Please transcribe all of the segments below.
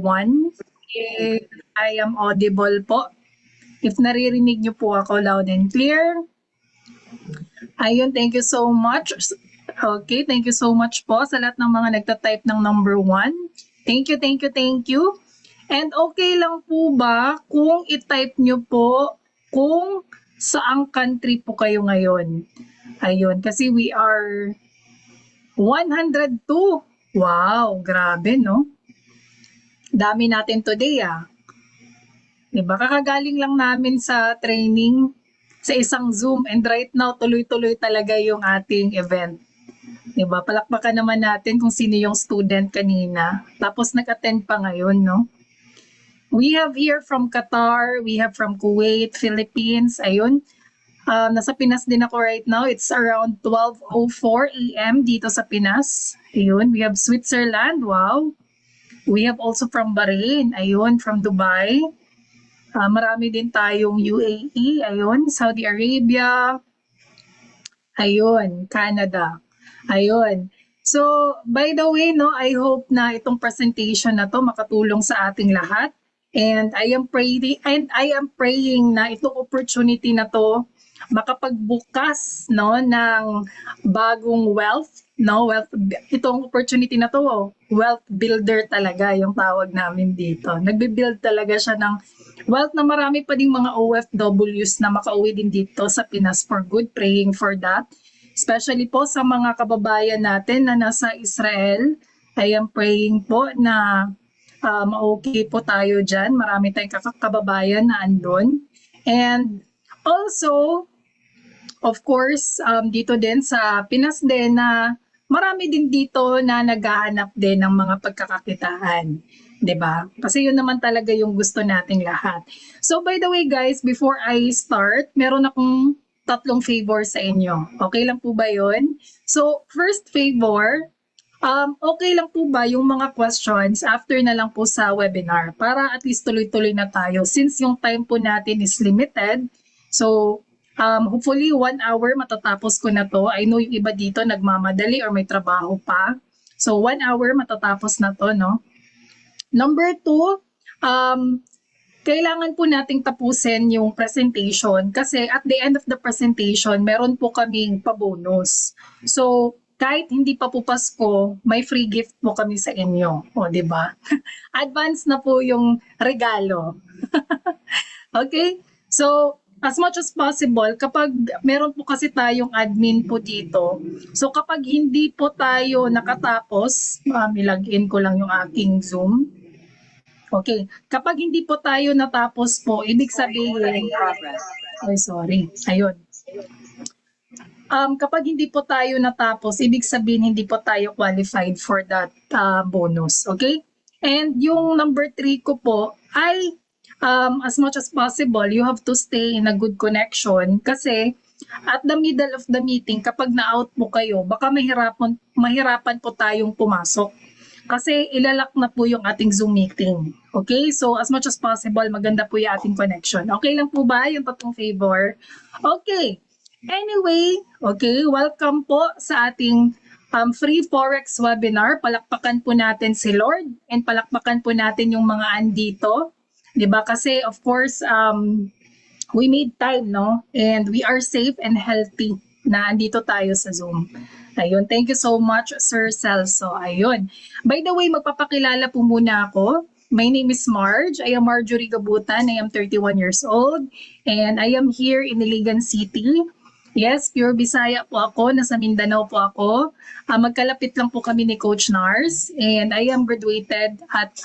1. If I am audible po. If naririnig niyo po ako loud and clear. Ayun, thank you so much. Okay, thank you so much po sa lahat ng mga nagta-type ng number 1. Thank you, thank you, thank you. And okay lang po ba kung i-type nyo po kung saang country po kayo ngayon? Ayun, kasi we are 102. Wow, grabe no? Dami natin today ah. Diba? Kakagaling lang namin sa training sa isang Zoom and right now tuloy-tuloy talaga yung ating event. Diba? Palakpakan naman natin kung sino yung student kanina. Tapos nag-attend pa ngayon, no? We have here from Qatar, we have from Kuwait, Philippines, ayun. Nasa Pinas din ako right now. It's around 12:04 AM dito sa Pinas. Ayun, we have Switzerland, wow. We have also from Bahrain, ayun, from Dubai. Marami din tayong UAE, ayun, Saudi Arabia, ayun, Canada, ayun. So, by the way, no, I hope na itong presentation na to makatulong sa ating lahat. And I am praying na itong opportunity na to makapagbukas no ng bagong wealth, no, itong opportunity na to, wealth builder talaga yung tawag namin dito. Nagbi-build talaga siya ng wealth na marami pa ding mga OFWs na makauwi din dito sa Pinas for good, praying for that. Especially po sa mga kababayan natin na nasa Israel, I am praying po na okay po tayo dyan. Marami tayong kababayan na andun. And also, of course, dito din sa Pinas din na marami din dito na naghahanap din ng mga pagkakakitaan. 'Di ba? Kasi yun naman talaga yung gusto nating lahat. So by the way guys, before I start, meron akong 3 favor sa inyo. Okay lang po ba yun? So first favor, okay lang po ba yung mga questions after na lang po sa webinar para at least tuloy-tuloy na tayo since yung time po natin is limited. So hopefully 1 hour matatapos ko na to. I know yung iba dito nagmamadali or may trabaho pa. So 1 hour matatapos na to, no? Number 2, kailangan po nating tapusin yung presentation kasi at the end of the presentation, meron po kaming pa-bonus. So, kahit hindi pa po Pasko, may free gift po kami sa inyo. O, di ba? Advance na po yung regalo. Okay? So, as much as possible, kapag meron po kasi tayong admin po dito, so kapag hindi po tayo nakatapos, ilagin ko lang yung aking Zoom. Okay, kapag hindi po tayo natapos po, ibig sabihin, sorry, ayun. Kapag hindi po tayo natapos, ibig sabihin hindi po tayo qualified for that bonus, okay? And yung number 3 ko po ay as much as possible, you have to stay in a good connection kasi at the middle of the meeting, kapag na-out po kayo, baka mahirapan po tayong pumasok. Kasi ilalak na po yung ating Zoom meeting. Okay? So, as much as possible, maganda po yung ating connection. Okay lang po ba yung 3 favor? Okay. Anyway, okay, welcome po sa ating free Forex webinar. Palakpakan po natin si Lord and palakpakan po natin yung mga andito. Diba? Kasi, of course, we made time, no? And we are safe and healthy na andito tayo sa Zoom. Ayun, thank you so much, Sir Celso. Ayun. By the way, magpapakilala po muna ako. My name is Marge. I am Marjorie Gabutan. I am 31 years old. And I am here in Iligan City. Yes, pure Bisaya po ako. Nasa Mindanao po ako. Magkalapit lang po kami ni Coach Nars. And I am graduated at,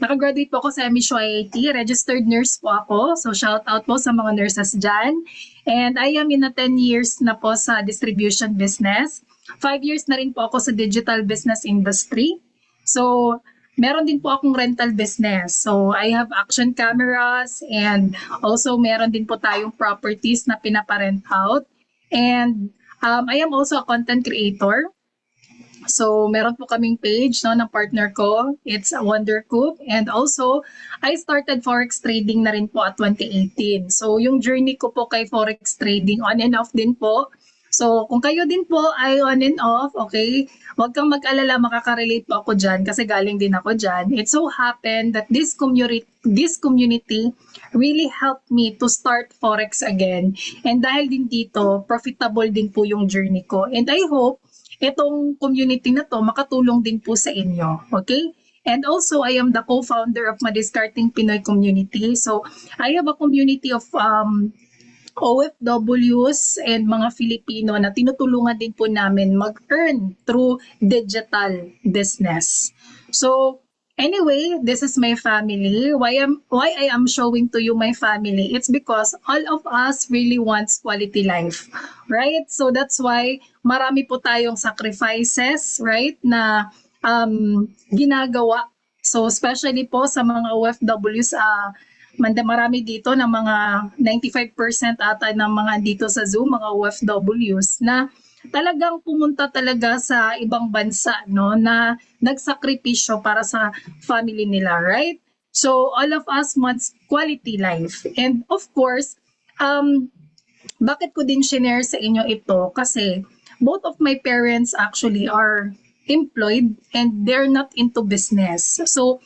nakagraduate po ako sa MSU IIT. Registered nurse po ako. So shout out po sa mga nurses dyan. And I am in a 10 years na po sa distribution business. 5 years na rin po ako sa digital business industry. So, meron din po akong rental business. So, I have action cameras and also meron din po tayong properties na pinaparent out. And I am also a content creator. So, meron po kaming page no, ng partner ko. It's a Wondercoop. And also, I started Forex trading na rin po at 2018. So, yung journey ko po kay Forex trading, on and off din po. So, kung kayo din po ay on and off, okay, huwag kang mag-alala, makaka-relate po ako dyan kasi galing din ako dyan. It so happened that this community really helped me to start Forex again. And dahil din dito, profitable din po yung journey ko. And I hope itong community na to makatulong din po sa inyo. Okay? And also, I am the co-founder of Madiscarting Pinoy Community. So, I have a community of OFWs and mga Filipino na tinutulungan din po namin mag-earn through digital business. So, anyway, this is my family. Why I am showing to you my family? It's because all of us really wants quality life, right? So that's why marami po tayong sacrifices, right, na ginagawa. So especially po sa mga OFWs, marami dito na mga 95% ata ng mga dito sa Zoom, mga OFWs na talagang pumunta talaga sa ibang bansa, no, na nagsakripisyo para sa family nila, right? So all of us wants quality life. And of course, bakit ko din share sa inyo ito? Kasi both of my parents actually are employed and they're not into business. So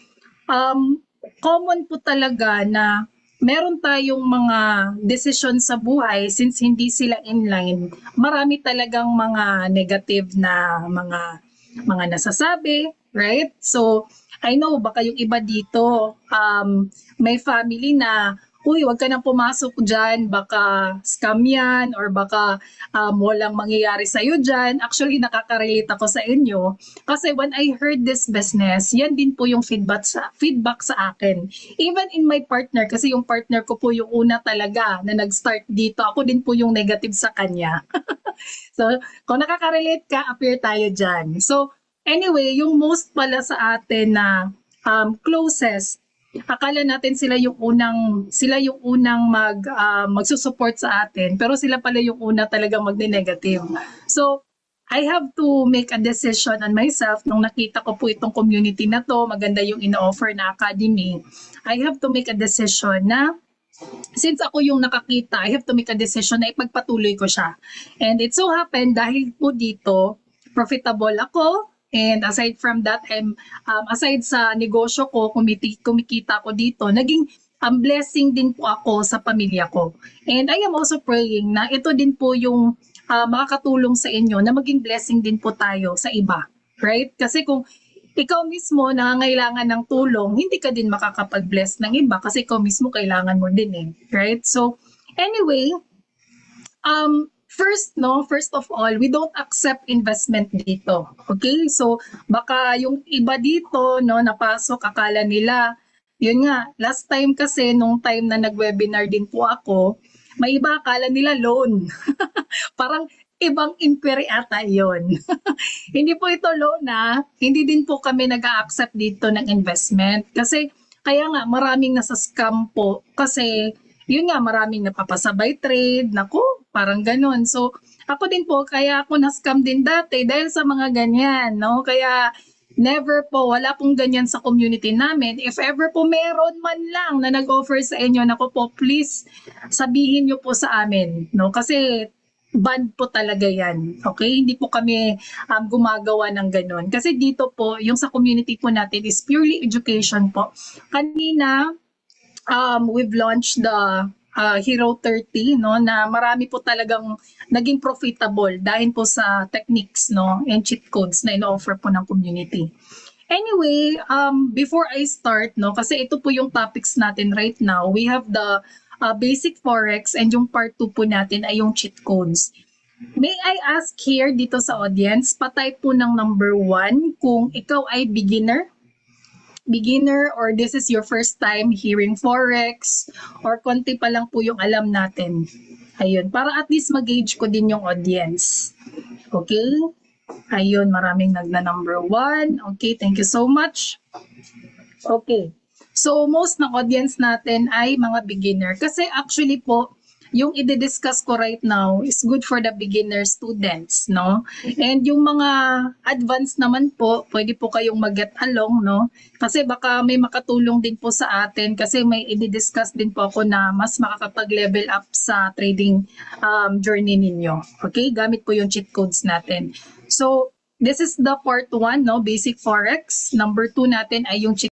common po talaga na meron tayong mga desisyon sa buhay since hindi sila inline. Marami talagang mga negative na mga nasasabi, right? So, I know baka yung iba dito may family na uy, wag ka nang pumasok dyan, baka scam yan, or baka walang mangyayari sa'yo dyan. Actually, nakaka-relate ako sa inyo. Kasi when I heard this business, yan din po yung feedback sa akin. Even in my partner, kasi yung partner ko po yung una talaga na nag-start dito. Ako din po yung negative sa kanya. So, kung nakaka-relate ka, appear tayo dyan. So, anyway, yung most pala sa atin na closest, akala natin sila yung unang magsusupport sa atin, pero sila pala yung una talagang magne-negative. So I have to make a decision on myself nung nakita ko po itong community na to, maganda yung ino-offer na academy. I have to make a decision na since ako yung nakakita, I have to make a decision na ipagpatuloy ko siya. And it so happened dahil po dito profitable ako. And aside from that, aside sa negosyo ko, kumikita ko dito, naging blessing din po ako sa pamilya ko. And I am also praying na ito din po yung makakatulong sa inyo na maging blessing din po tayo sa iba. Right? Kasi kung ikaw mismo nangangailangan ng tulong, hindi ka din makakapag-bless ng iba kasi ikaw mismo kailangan mo din eh. Right? So, anyway, first of all, we don't accept investment dito. Okay? So, baka yung iba dito, no, napasok, akala nila, yun nga, last time kasi, nung time na nag-webinar din po ako, may iba akala nila loan. Parang ibang inquiry ata yun. Hindi po ito loan na, hindi din po kami nag-accept dito ng investment. Kasi, kaya nga, maraming nasa scam po. Kasi, yun nga, maraming napapasabay trade, naku, parang ganun. So, ako din po, kaya ako na-scam din dati dahil sa mga ganyan, no? Kaya, never po, wala pong ganyan sa community namin. If ever po meron man lang na nag-offer sa inyo, naku po, please, sabihin nyo po sa amin, no? Kasi, band po talaga yan, okay? Hindi po kami gumagawa ng ganun. Kasi dito po, yung sa community po natin is purely education po. Kanina, we've launched the Hero 30, no, na marami po talagang naging profitable dahil po sa techniques, no, and cheat codes na ino-offer po ng community. Anyway, before I start, no, kasi ito po yung topics natin right now. We have the basic forex and yung part 2 po natin ay yung cheat codes. May I ask here dito sa audience, patay po ng number 1 kung ikaw ay beginner or this is your first time hearing Forex or konti pa lang po yung alam natin. Ayun, para at least mag-gauge ko din yung audience. Okay? Ayun, maraming number 1. Okay, thank you so much. Okay. So, most ng audience natin ay mga beginner. Kasi actually po, yung i-discuss ko right now is good for the beginner students, no? And yung mga advanced naman po, pwede po kayong mag-get along, no? Kasi baka may makatulong din po sa atin kasi may i-discuss din po ako na mas makakapag-level up sa trading journey ninyo. Okay? Gamit po yung cheat codes natin. So, this is the part 1, no? Basic Forex. Number 2 natin ay yung cheat.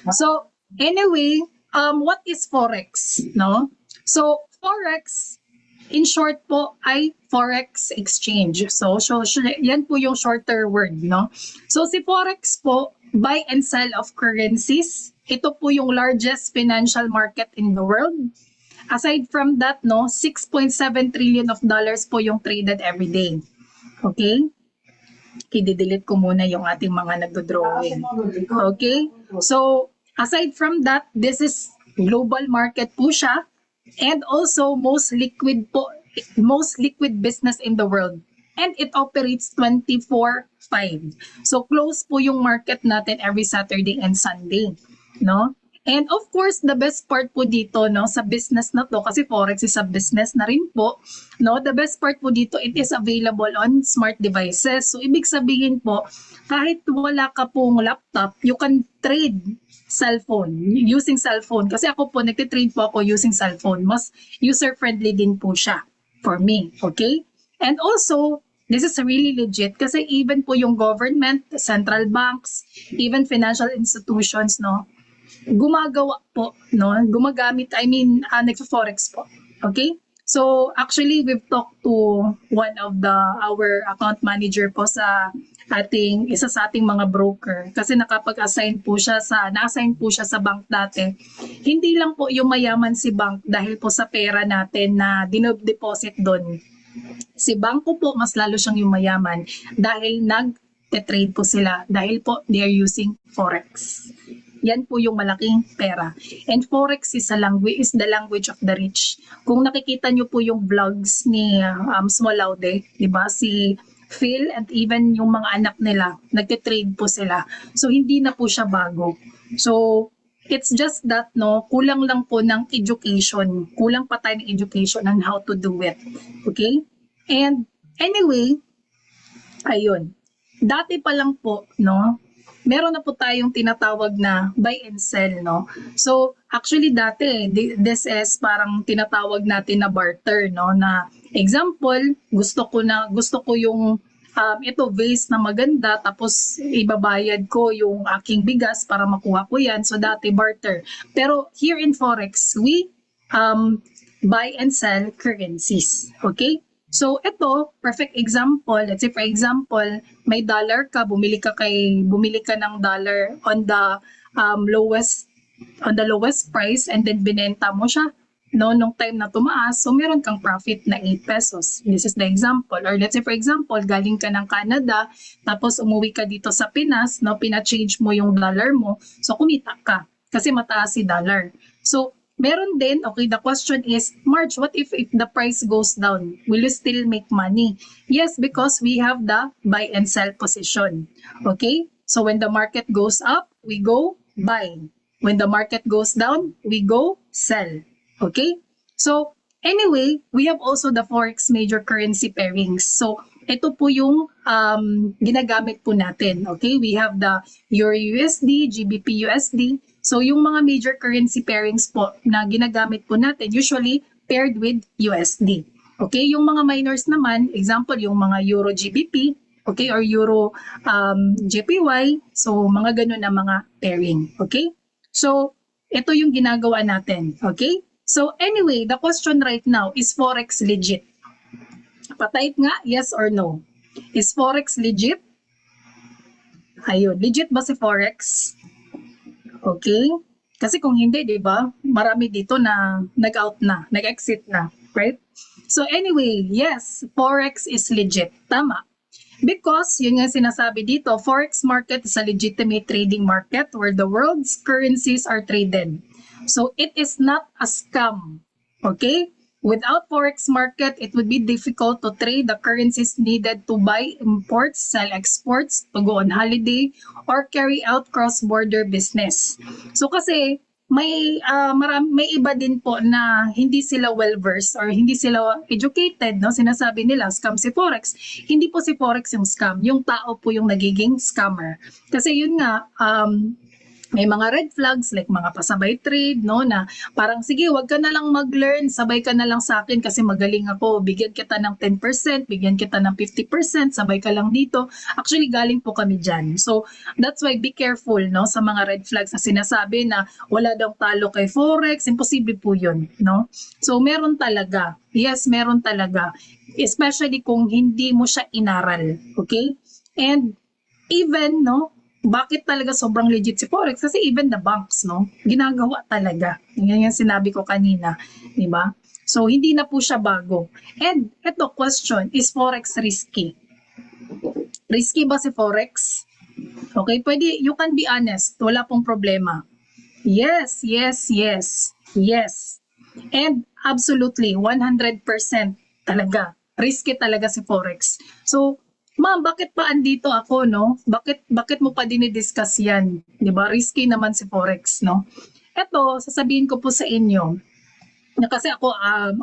So, anyway, what is Forex, no? So, Forex, in short po, ay Forex exchange. So yan po yung shorter word, no? So, si Forex po, buy and sell of currencies. Ito po yung largest financial market in the world. Aside from that, no, 6.7 trillion of dollars po yung traded every day. Okay? I-delete ko muna yung ating mga nagdo-drawing. Okay? So, aside from that, this is global market po siya and also most liquid business in the world. And it operates 24/5. So, close po yung market natin every Saturday and Sunday. No? And of course, the best part po dito, no, sa business na to, kasi Forex is a business na rin po, no, the best part po dito, it is available on smart devices. So, ibig sabihin po, kahit wala ka pong laptop, you can trade using cellphone. Kasi ako po, nagtitrade po ako using cellphone. Mas user-friendly din po siya for me, okay? And also, this is really legit kasi even po yung government, central banks, even financial institutions, no, gumagawa po, no? Gumagamit, nagfo-forex po. Okay? So, actually, we've talked to one of our account manager po sa isa sa ating mga broker kasi na-assign po siya sa bank dati. Hindi lang po yung mayaman si bank dahil po sa pera natin na dinodeposit doon. Si bangko po, mas lalo siyang yung mayaman dahil nag-trade po sila dahil po they are using Forex. Yan po yung malaking pera. And Forex is the language of the rich. Kung nakikita nyo po yung vlogs ni Smolaude, di ba? Si Phil and even yung mga anak nila, nagtitrade po sila. So, hindi na po siya bago. So, it's just that, no, kulang lang po ng education. Kulang pa tayo ng education on how to do it. Okay? And anyway, ayun. Dati pa lang po, no, meron na po tayong tinatawag na buy and sell, no? So, actually dati, this is parang tinatawag natin na barter, no? Na example, gusto ko yung ito vase na maganda tapos ibabayad ko yung aking bigas para makuha ko yan. So, dati barter. Pero here in Forex, we buy and sell currencies. Okay? So, ito, perfect example. Let's say, for example, may dollar ka, bumili ka ng dollar on the lowest price and then binenta mo siya, no, nung time na tumaas, so meron kang profit na 8 pesos. This is the example. Or let's say, for example, galing ka ng Canada, tapos umuwi ka dito sa Pinas, no, pina-change mo yung dollar mo, so kumita ka kasi mataas si dollar. So, meron din, okay, the question is, March, what if the price goes down? Will you still make money? Yes, because we have the buy and sell position. Okay? So when the market goes up, we go buy. When the market goes down, we go sell. Okay? So anyway, we have also the Forex major currency pairings. So ito po yung ginagamit po natin. Okay? We have the Euro USD, GBP USD. So, yung mga major currency pairings po na ginagamit po natin, usually paired with USD. Okay? Yung mga minors naman, example, yung mga Euro GBP, okay, or Euro JPY. So, mga ganun na mga pairing. Okay? So, ito yung ginagawa natin. Okay? So, anyway, the question right now, is Forex legit? Patype nga, yes or no. Is Forex legit? Ayun, legit ba si Forex? Okay? Kasi kung hindi, di ba, marami dito na nag-out na, nag-exit na, right? So anyway, yes, Forex is legit. Tama. Because, yun nga sinasabi dito, Forex market is a legitimate trading market where the world's currencies are traded. So it is not a scam. Okay? Without Forex market, it would be difficult to trade the currencies needed to buy imports, sell exports, to go on holiday, or carry out cross-border business. So kasi, may iba din po na hindi sila well versed or hindi sila educated, no? Sinasabi nila scam si Forex. Hindi po si Forex yung scam, yung tao po yung nagiging scammer. Kasi yun nga, may mga red flags like mga pasabay trade, no, na parang sige, wag ka na lang mag-learn, sabay ka na lang sa akin kasi magaling ako, bigyan kita ng 10%, bigyan kita ng 50%, sabay ka lang dito. Actually, galing po kami dyan. So, that's why be careful, no, sa mga red flags na sinasabi na wala daw talo kay Forex, imposible po yun, no. So, meron talaga. Yes, meron talaga. Especially kung hindi mo siya inaral, okay? And even, no, bakit talaga sobrang legit si Forex? Kasi even the banks, no, ginagawa talaga. Yan yung sinabi ko kanina, di ba? So, hindi na po siya bago. And ito, question, is Forex risky? Risky ba si Forex? Okay, pwede, you can be honest. Wala pong problema. Yes, yes, yes, yes. And absolutely, 100% talaga. Risky talaga si Forex. So, ma'am, bakit pa andito ako, no? Bakit mo pa dinidiscuss yan? 'Di ba? Risky naman si Forex, no? Ito, sasabihin ko po sa inyo, na kasi ako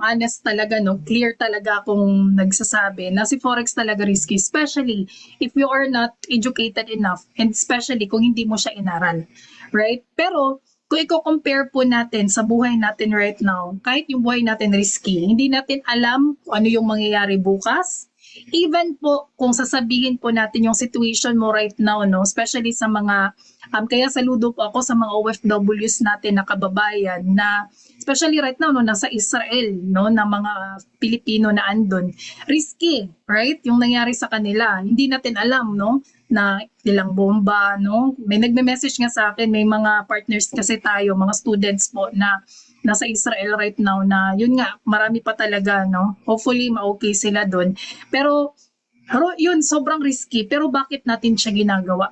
honest talaga, no? Clear talaga akong nagsasabi na si Forex talaga risky, especially if you are not educated enough and especially kung hindi mo siya inaral. Right? Pero kung i-compare po natin sa buhay natin right now, kahit yung buhay natin risky, hindi natin alam kung ano yung mangyayari bukas. Even po kung sasabihin po natin yung situation mo right now, no, especially sa mga kaya saludo po ako sa mga OFWs natin na kababayan na especially right now, no, nasa Israel, no, na mga Pilipino na andon. Risky, right? Yung nangyari sa kanila. Hindi natin alam, no, na ilang bomba, no? May nagme-message nga sa akin, may mga partners kasi tayo, mga students po na nasa Israel right now na yun nga, marami pa talaga, no? Hopefully, ma-okay sila doon. Pero yun, sobrang risky. Pero bakit natin siya ginagawa?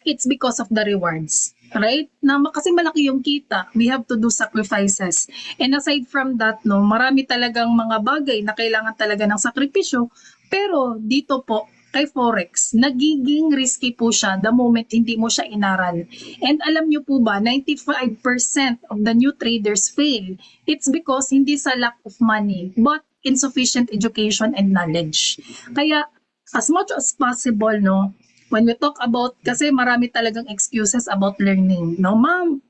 It's because of the rewards. Right? Na kasi malaki yung kita, we have to do sacrifices. And aside from that, no, marami talagang mga bagay na kailangan talaga ng sakripisyo. Pero dito po, kay Forex, nagiging risky po siya the moment hindi mo siya inaral. And alam nyo po ba, 95% of the new traders fail. It's because hindi sa lack of money, but insufficient education and knowledge. Kaya, as much as possible, no, when we talk about, kasi marami talagang excuses about learning. No, ma'am,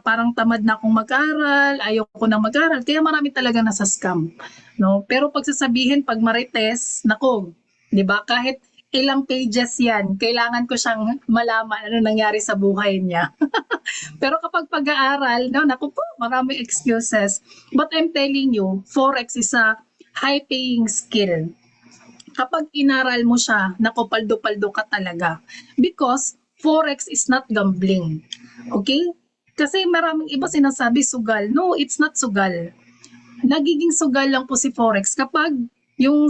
parang tamad na akong mag-aral, ayoko na mag-aral, kaya marami talagang nasa scam. No, pero pag sasabihin, pag marites, nako, 'di ba? Kahit ilang pages 'yan, kailangan ko siyang malaman ano nangyari sa buhay niya. Pero kapag pag-aaral, no, naku po, maraming excuses. But I'm telling you, Forex is a high-paying skill. Kapag inaral mo siya, naku, paldo-paldo ka talaga. Because Forex is not gambling. Okay? Kasi maraming iba sinasabi sugal. No, it's not sugal. Nagiging sugal lang po si Forex kapag yung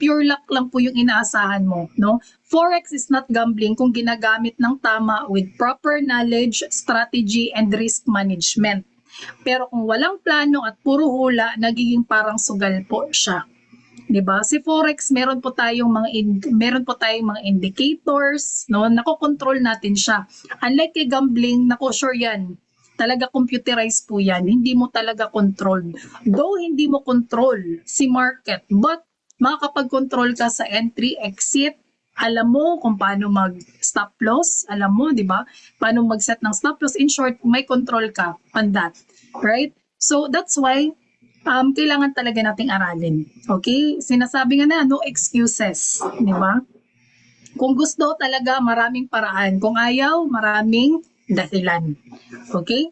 pure luck lang po yung inaasahan mo, no? Forex is not gambling kung ginagamit ng tama with proper knowledge, strategy, and risk management. Pero kung walang plano at puro hula, nagiging parang sugal po siya. 'Di ba? Si Forex, meron po tayong mga indicators, no? Nako-control natin siya. Unlike kay gambling, nako sure 'yan. Talaga computerized po yan. Hindi mo talaga control. Though hindi mo control si market, but makakapag-control ka sa entry, exit, alam mo kung paano mag-stop loss, alam mo, di ba? Paano mag-set ng stop loss. In short, may control ka on that. Right? So, that's why kailangan talaga nating aralin. Okay? Sinasabi nga na, no excuses. Di ba? Kung gusto talaga, maraming paraan. Kung ayaw, maraming dahilan. Okay?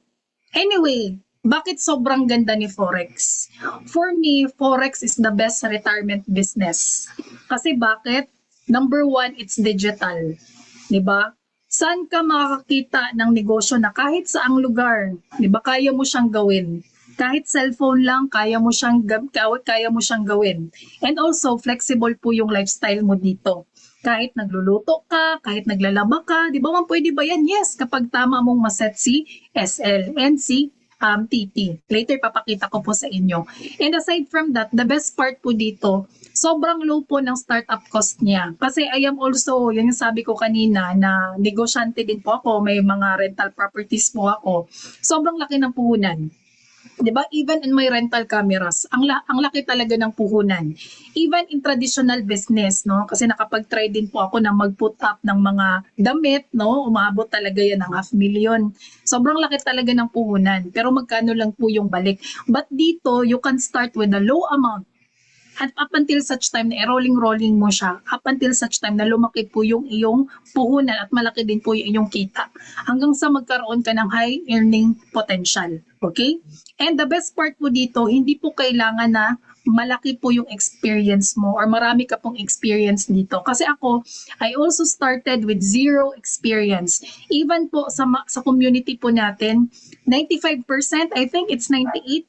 Anyway, bakit sobrang ganda ni Forex? For me, Forex is the best retirement business. Kasi bakit? Number one, it's digital. Diba? Saan ka makakakita ng negosyo na kahit saang lugar, diba, kaya mo siyang gawin? Kahit cellphone lang, kaya mo siyang gawin. And also, flexible po yung lifestyle mo dito. Kahit nagluluto ka, kahit naglalaba ka, di ba man pwede ba yan? Yes, kapag tama mong maset si SL and si TP. Later, papakita ko po sa inyo. And aside from that, the best part po dito, sobrang low po ng startup cost niya. Kasi I am also, yun yung sabi ko kanina, na negosyante din po ako, may mga rental properties po ako. Sobrang laki ng puhunan. 'Di ba? Even in my rental cameras, ang laki talaga ng puhunan. Even in traditional business, no? Kasi nakapag-try din po ako na mag-put up ng mga damit, no? Umabot talaga 'yan ng 500,000. Sobrang laki talaga ng puhunan. Pero magkano lang po yung balik. But dito, you can start with a low amount. At up until such time na rolling mo siya, up until such time na lumaki po yung iyong puhunan at malaki din po yung iyong kita. Hanggang sa magkaroon ka ng high earning potential. Okay? And the best part po dito, hindi po kailangan na malaki po yung experience mo or marami ka pong experience dito. Kasi ako, I also started with zero experience. Even po sa community po natin, 95%, I think it's 98%,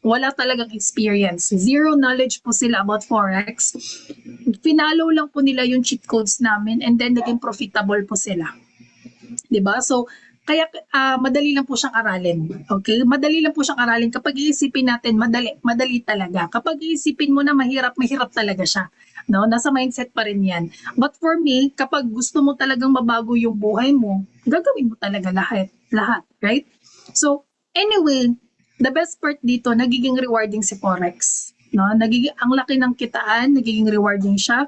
wala talagang experience. Zero knowledge po sila about Forex. Finalo lang po nila yung cheat codes namin and then naging profitable po sila. 'Di ba? So, kaya madali lang po siyang aralin. Okay? Madali lang po siyang aralin. Kapag iisipin natin, madali talaga. Kapag iisipin mo na mahirap talaga siya. No? Nasa mindset pa rin 'yan. But for me, kapag gusto mo talagang mabago yung buhay mo, gagawin mo talaga lahat, right? So, anyway, the best part dito, nagiging rewarding si Forex. No? Ang laki ng kitaan, nagiging rewarding siya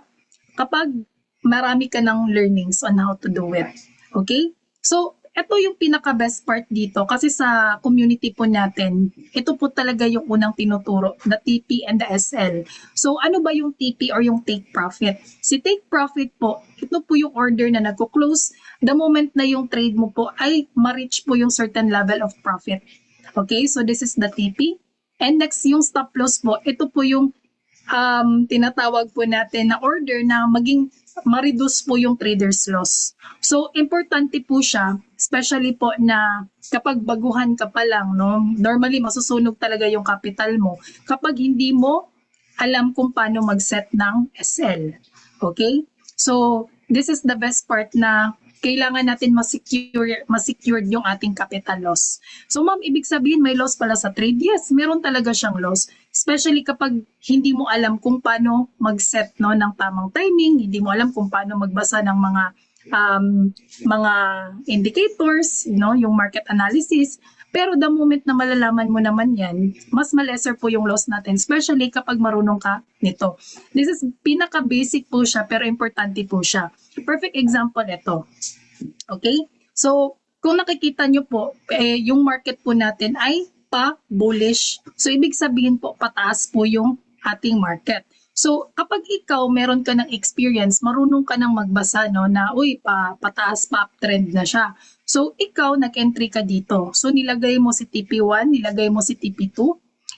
kapag marami ka ng learnings on how to do it. Okay? So, ito yung pinaka-best part dito kasi sa community po natin, ito po talaga yung unang tinuturo, the TP and the SL. So, ano ba yung TP or yung take profit? Si take profit po, ito po yung order na nagko-close the moment na yung trade mo po ay ma-reach po yung certain level of profit. Okay? So, this is the TP. And next, yung stop loss po, ito po yung tinatawag po natin na order na maging ma-reduce po yung trader's loss. So, importante po siya, especially po na kapag baguhan ka pa lang, no? Normally, masusunog talaga yung capital mo kapag hindi mo alam kung paano mag-set ng SL. Okay? So, this is the best part na kailangan natin ma-secure yung ating capital loss. So ma'am, ibig sabihin may loss pala sa trade? Yes, meron talaga siyang loss. Especially kapag hindi mo alam kung paano mag-set no, ng tamang timing, hindi mo alam kung paano magbasa ng mga indicators, no, yung market analysis. Pero the moment na malalaman mo naman yan, mas malesser po yung loss natin, especially kapag marunong ka nito. This is pinaka-basic po siya, pero importante po siya. Perfect example ito. Okay? So, kung nakikita nyo po, yung market po natin ay pa-bullish. So, ibig sabihin po, pataas po yung ating market. So, kapag ikaw meron ka ng experience, marunong ka nang magbasa no, na, pataas pa, uptrend na siya. So, ikaw, nag-entry ka dito. So, nilagay mo si TP1, nilagay mo si TP2,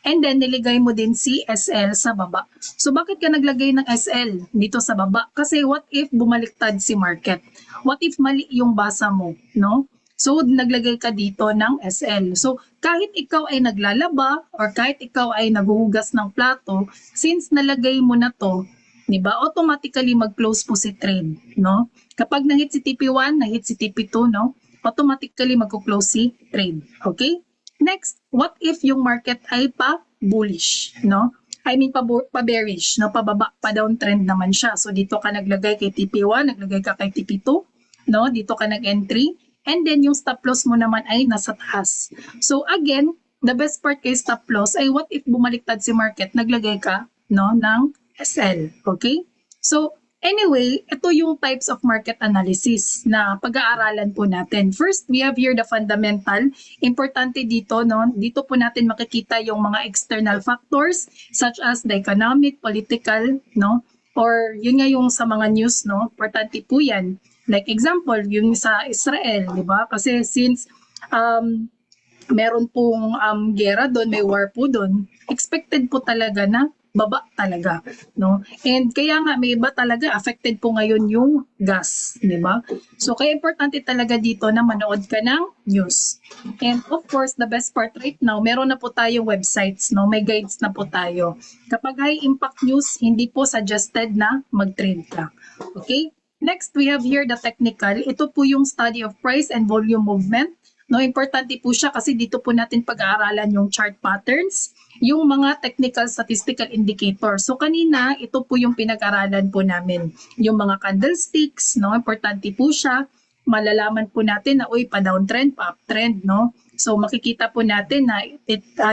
and then nilagay mo din si SL sa baba. So, bakit ka naglagay ng SL dito sa baba? Kasi what if bumaliktad si market? What if mali yung basa mo, no? So, naglagay ka dito ng SL. So, kahit ikaw ay naglalaba or kahit ikaw ay naghuhugas ng plato, since nalagay mo na to, di ba, automatically mag-close po si trade, no? Kapag nahit si TP1, nahit si TP2, no? Automatically mag-close si trade, okay? Next, what if yung market ay pa-bullish, no? I mean, pa-bearish, no? Pababa, pa-downtrend naman siya. So, dito ka naglagay kay TP1, naglagay ka kay TP2, no? Dito ka nag-entry. And then, yung stop loss mo naman ay nasa taas. So, again, the best part kay stop loss ay what if bumaliktad si market, naglagay ka, no, ng SL, okay? So, anyway, ito yung types of market analysis na pag-aaralan po natin. First, we have here the fundamental. Importante dito, no? Dito po natin makikita yung mga external factors such as the economic, political, no? Or yun nga yung sa mga news, no? Importante po yan. Like example, yung sa Israel, di ba? Kasi since meron pong gera doon, may war po doon, expected po talaga na baba talaga, no? And kaya nga may iba talaga affected po ngayon yung gas, di ba? So kaya importante talaga dito na manood ka ng news. And of course, the best part right now, meron na po tayong websites, no? May guides na po tayo. Kapag high impact news, hindi po suggested na mag-trade ka. Okay? Next, we have here the technical. Ito po yung study of price and volume movement. No, importante po siya kasi dito po natin pag-aaralan yung chart patterns, yung mga technical statistical indicator. So kanina, ito po yung pinag-aralan po namin. Yung mga candlesticks, no, importante po siya. Malalaman po natin na uy, pa-downtrend, pa-uptrend, no? So makikita po natin na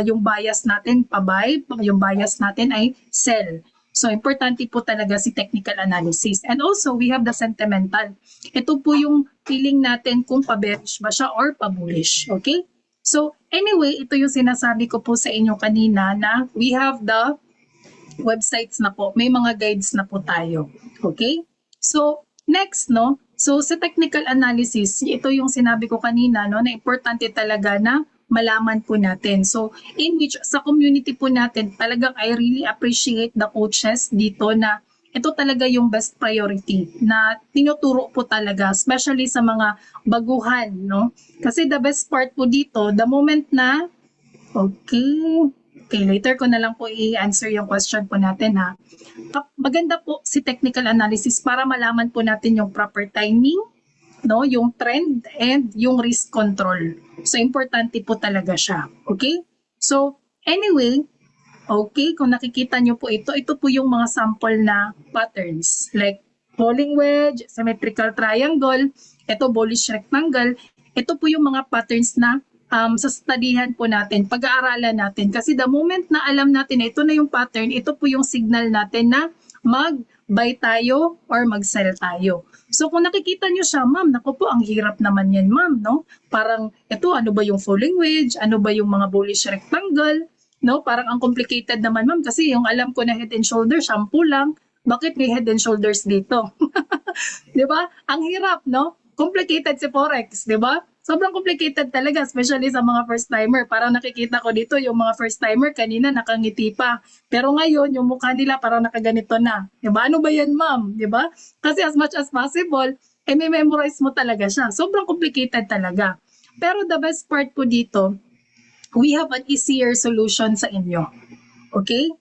yung bias natin pa-buy, yung bias natin ay sell. So importante po talaga si technical analysis. And also, we have the sentimental. Ito po yung feeling natin kung pa-bearish ba siya or pa-bullish. Okay? So anyway, ito yung sinasabi ko po sa inyo kanina na we have the websites na po. May mga guides na po tayo. Okay? So next, no? So sa technical analysis, ito yung sinabi ko kanina, no, na importante talaga na malaman po natin. So, in which sa community po natin, talagang I really appreciate the coaches dito na ito talaga yung best priority na tinuturo po talaga, especially sa mga baguhan, no? Kasi the best part po dito, the moment na, okay, later ko na lang po i-answer yung question po natin ha. Maganda po si technical analysis para malaman po natin yung proper timing, no, yung trend and yung risk control. So importante po talaga siya. Okay? So anyway, okay, kung nakikita nyo po ito po yung mga sample na patterns like falling wedge, symmetrical triangle, ito bullish rectangle. Ito po yung mga patterns na sa studyhan po natin, pag-aaralan natin. Kasi the moment na alam natin na ito na yung pattern, ito po yung signal natin na mag-buy tayo or mag-sell tayo. So kung nakikita nyo siya, ma'am, naku po, ang hirap naman yan, ma'am, no? Parang, ito, ano ba yung falling wedge? Ano ba yung mga bullish rectangle? No? Parang ang complicated naman, ma'am, kasi yung alam ko na head and shoulders, shampoo lang. Bakit may head and shoulders dito? Di ba? Ang hirap, no? Complicated si Forex, di ba? Sobrang complicated talaga, especially sa mga first-timer. Parang nakikita ko dito, yung mga first-timer, kanina nakangiti pa. Pero ngayon, yung mukha nila parang nakaganito na. Diba? Ano ba yan, ma'am? Diba? Kasi as much as possible, may memorize mo talaga siya. Sobrang complicated talaga. Pero the best part po dito, we have an easier solution sa inyo. Okay?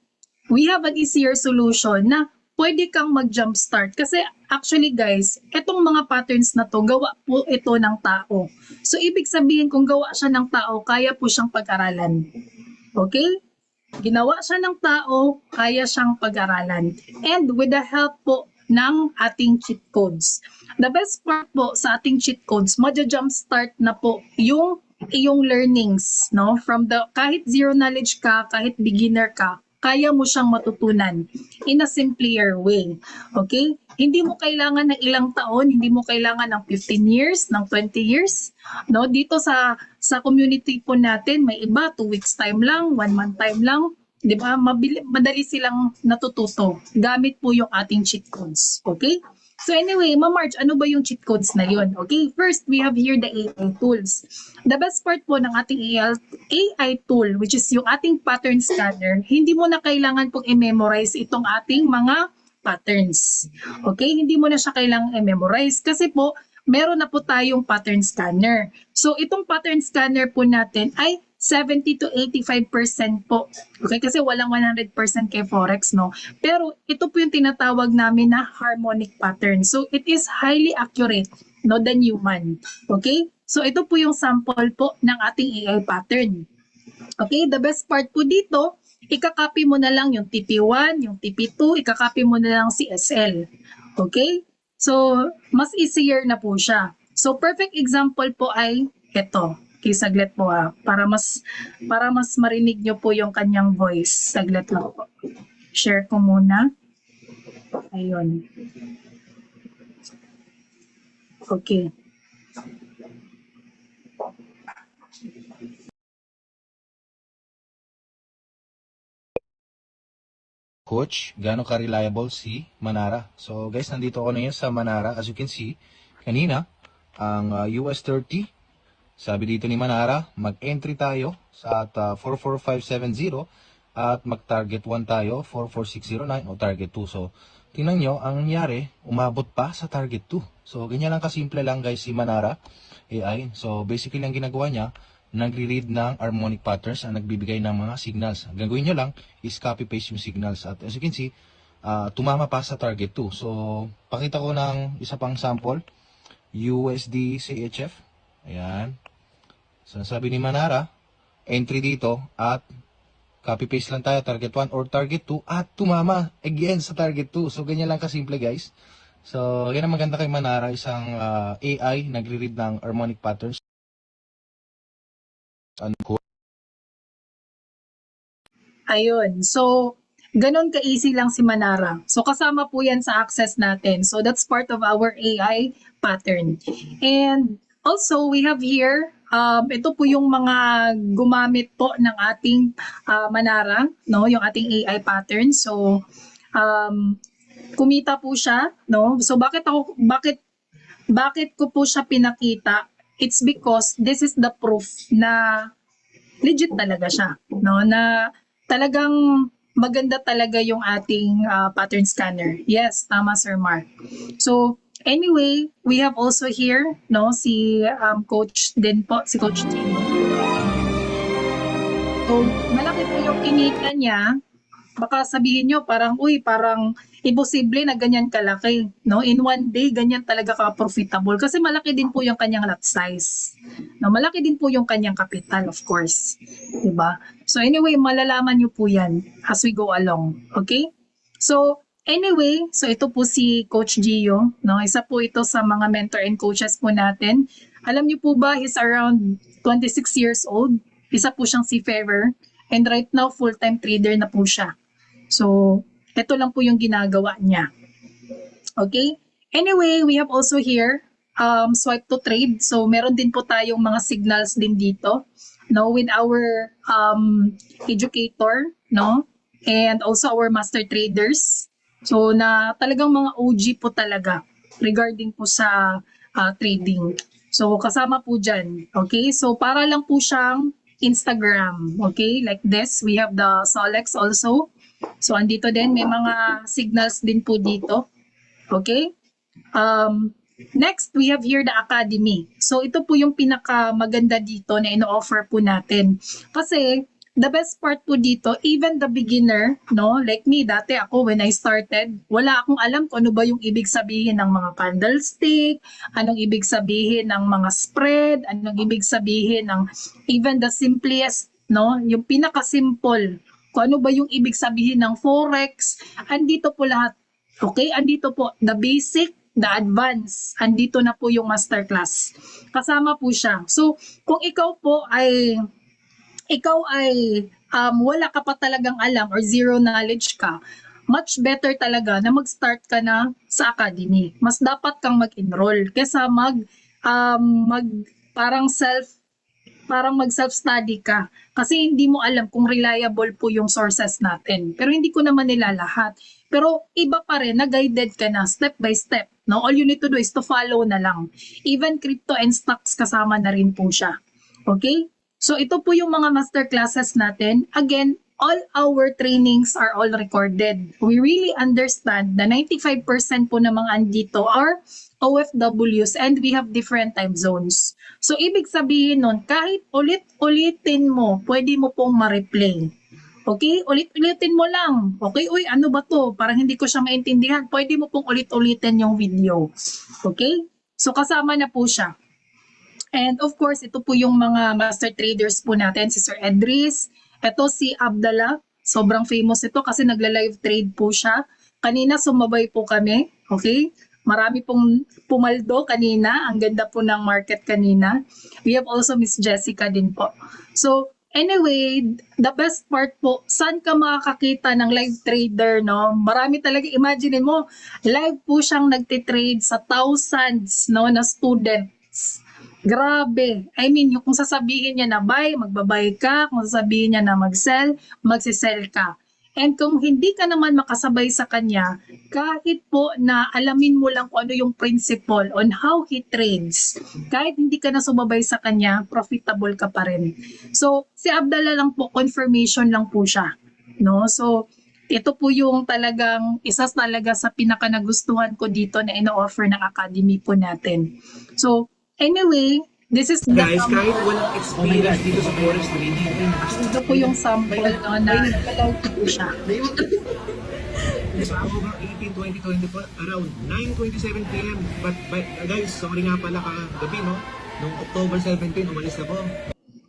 We have an easier solution na pwede kang mag-jumpstart. Kasi actually guys, itong mga patterns na to, gawa po ito ng tao. So ibig sabihin kung gawa siya ng tao, kaya po siyang pag-aralan. Okay? Ginawa siya ng tao, kaya siyang pag-aralan. And with the help po ng ating cheat codes. The best part po sa ating cheat codes, magja-jumpstart na po yung iyong learnings, no? From the kahit zero knowledge ka, kahit beginner ka, kaya mo siyang matutunan in a simpler way. Okay? Hindi mo kailangan ng ilang taon, hindi mo kailangan ng 15 years, ng 20 years. No, dito sa community po natin, may iba 2 weeks time lang, 1 month time lang, 'di ba? Madali silang natututo gamit po yung ating cheat codes. Okay? So anyway, Ma'am March, ano ba yung cheat codes na yun? Okay, first we have here the AI tools. The best part po ng ating AI tool, which is yung ating pattern scanner, hindi mo na kailangan pong i-memorize itong ating mga patterns. Okay, hindi mo na siya kailangan i-memorize kasi po meron na po tayong pattern scanner. So itong pattern scanner po natin ay 70 to 85% po. Okay, kasi walang 100% kay Forex, no? Pero ito po yung tinatawag namin na harmonic pattern. So it is highly accurate, no, than human. Okay? So ito po yung sample po ng ating AI pattern. Okay, the best part po dito, ikakopy mo na lang yung TP1, yung TP2, ikakopy mo na lang si SL. Okay? So, mas easier na po siya. So, perfect example po ay ito. Okay, saglit po para mas marinig nyo po yung kanyang voice. Saglit lang po. Share ko muna. Ayun. Okay. Coach, gaano ka-reliable si Manara? So guys, nandito ako ngayon sa Manara. As you can see, kanina, ang US 30, sabi dito ni Manara, mag-entry tayo sa 44570 at mag-target 1 tayo, 44609 o target 2. So, tingnan nyo, ang nangyari, umabot pa sa target 2. So, ganyan lang kasimple lang guys si Manara AI. So, basically ang ginagawa niya, nagre-read ng harmonic patterns ang nagbibigay ng mga signals. Ang gagawin nyo lang is copy-paste yung signals. At as you can see, tumama pa sa target 2. So, pakita ko ng isa pang sample, USD CHF. Ayan. So sabi ni Manara, entry dito at copy paste lang tayo, target 1 or target 2 at tumama again sa target 2. So ganyan lang kasimple guys. So yan ang maganda kay Manara, isang AI nagre-read ng harmonic patterns. Ayun. So, ganun ka-easy lang si Manara. So, kasama po yan sa access natin. So, that's part of our AI pattern. And also, we have here, ito po yung mga gumamit po ng ating Manara, no? Yung ating AI pattern. So, kumita po siya, no? So, bakit ko po siya pinakita? It's because this is the proof na legit talaga siya, no? Na talagang maganda talaga yung ating pattern scanner. Yes, tama Sir Mark. So, anyway, we have also here, no, si coach din po, si Coach Tino. So, malaki po yung kinita niya. Baka sabihin nyo, parang imposible na ganyan kalaki. No? In one day, ganyan talaga ka-profitable. Kasi malaki din po yung kanyang lot size. No? Malaki din po yung kanyang capital, of course. Diba? So anyway, malalaman nyo po yan as we go along. Okay? So, anyway, so ito po si Coach Gio. No? Isa po ito sa mga mentor and coaches po natin. Alam nyo po ba, he's around 26 years old. Isa po siyang seafarer. And right now, full-time trader na po siya. So, ito lang po yung ginagawa niya. Okay? Anyway, we have also here swipe to trade. So, meron din po tayong mga signals din dito, no, with our educator, no, and also our master traders. So, na talagang mga OG po talaga regarding po sa trading. So, kasama po dyan. Okay? So, para lang po siyang Instagram. Okay? Like this, we have the Solex also. So, andito din, may mga signals din po dito. Okay? Next, we have here the Academy. So, ito po yung pinakamaganda dito na ino-offer po natin. Kasi, the best part po dito, even the beginner, no, like me, dati ako when I started, wala akong alam kung ano ba yung ibig sabihin ng mga candlestick, anong ibig sabihin ng mga spread, anong ibig sabihin ng even the simplest, no, yung pinaka-simple, kung ano ba yung ibig sabihin ng forex, andito po lahat. Okay, andito po the basic, the advance, andito na po yung masterclass. Kasama po siya. So, kung ikaw ay wala ka pa talagang alam or zero knowledge ka, much better talaga na mag-start ka na sa academy. Mas dapat kang mag-enroll kaysa parang mag-self-study ka. Kasi hindi mo alam kung reliable po yung sources natin. Pero hindi ko naman nila lahat. Pero iba pa rin, na-guided ka na step by step. No? All you need to do is to follow na lang. Even crypto and stocks kasama na rin po siya. Okay? So ito po yung mga master classes natin. Again, all our trainings are all recorded. We really understand na 95% po ng mga andito are OFWs and we have different time zones. So ibig sabihin nun, kahit ulit-ulitin mo, pwede mo pong ma-replay. Okay? Ulit-ulitin mo lang. Okay? Uy, ano ba to? Parang hindi ko siya maintindihan. Pwede mo pong ulit-ulitin yung video. Okay? So kasama na po siya. And of course, ito po yung mga master traders po natin, si Sir Edris. Ito si Abdallah. Sobrang famous ito kasi nagla-live trade po siya. Kanina sumabay po kami. Okay? Marami pong pumaldo kanina. Ang ganda po ng market kanina. We have also Miss Jessica din po. So, anyway, the best part po, saan ka makakakita ng live trader, no? Marami talaga, imagine mo, live po siyang nagtitrade sa thousands, no, na students. Grabe. I mean, yung kung sasabihin niya na buy, magbabay ka. Kung sasabihin niya na mag-sell, magsisell ka. And kung hindi ka naman makasabay sa kanya, kahit po na alamin mo lang kung ano yung principle on how he trades, kahit hindi ka na sumabay sa kanya, profitable ka pa rin. So, si Abdallah lang po, confirmation lang po siya. No? So, ito po yung talagang isa talaga sa pinaka nagustuhan ko dito na ino-offer ng academy po natin. So, anyway, this is the Guys, sample. kahit walang experience dito sa forex trading, Ito po yung sample no, na nagalaw po siya. sa October 18, 2024, around 9:27 p.m. But guys, sorry nga pala kagabi, no? Nung October 17, umalis na po.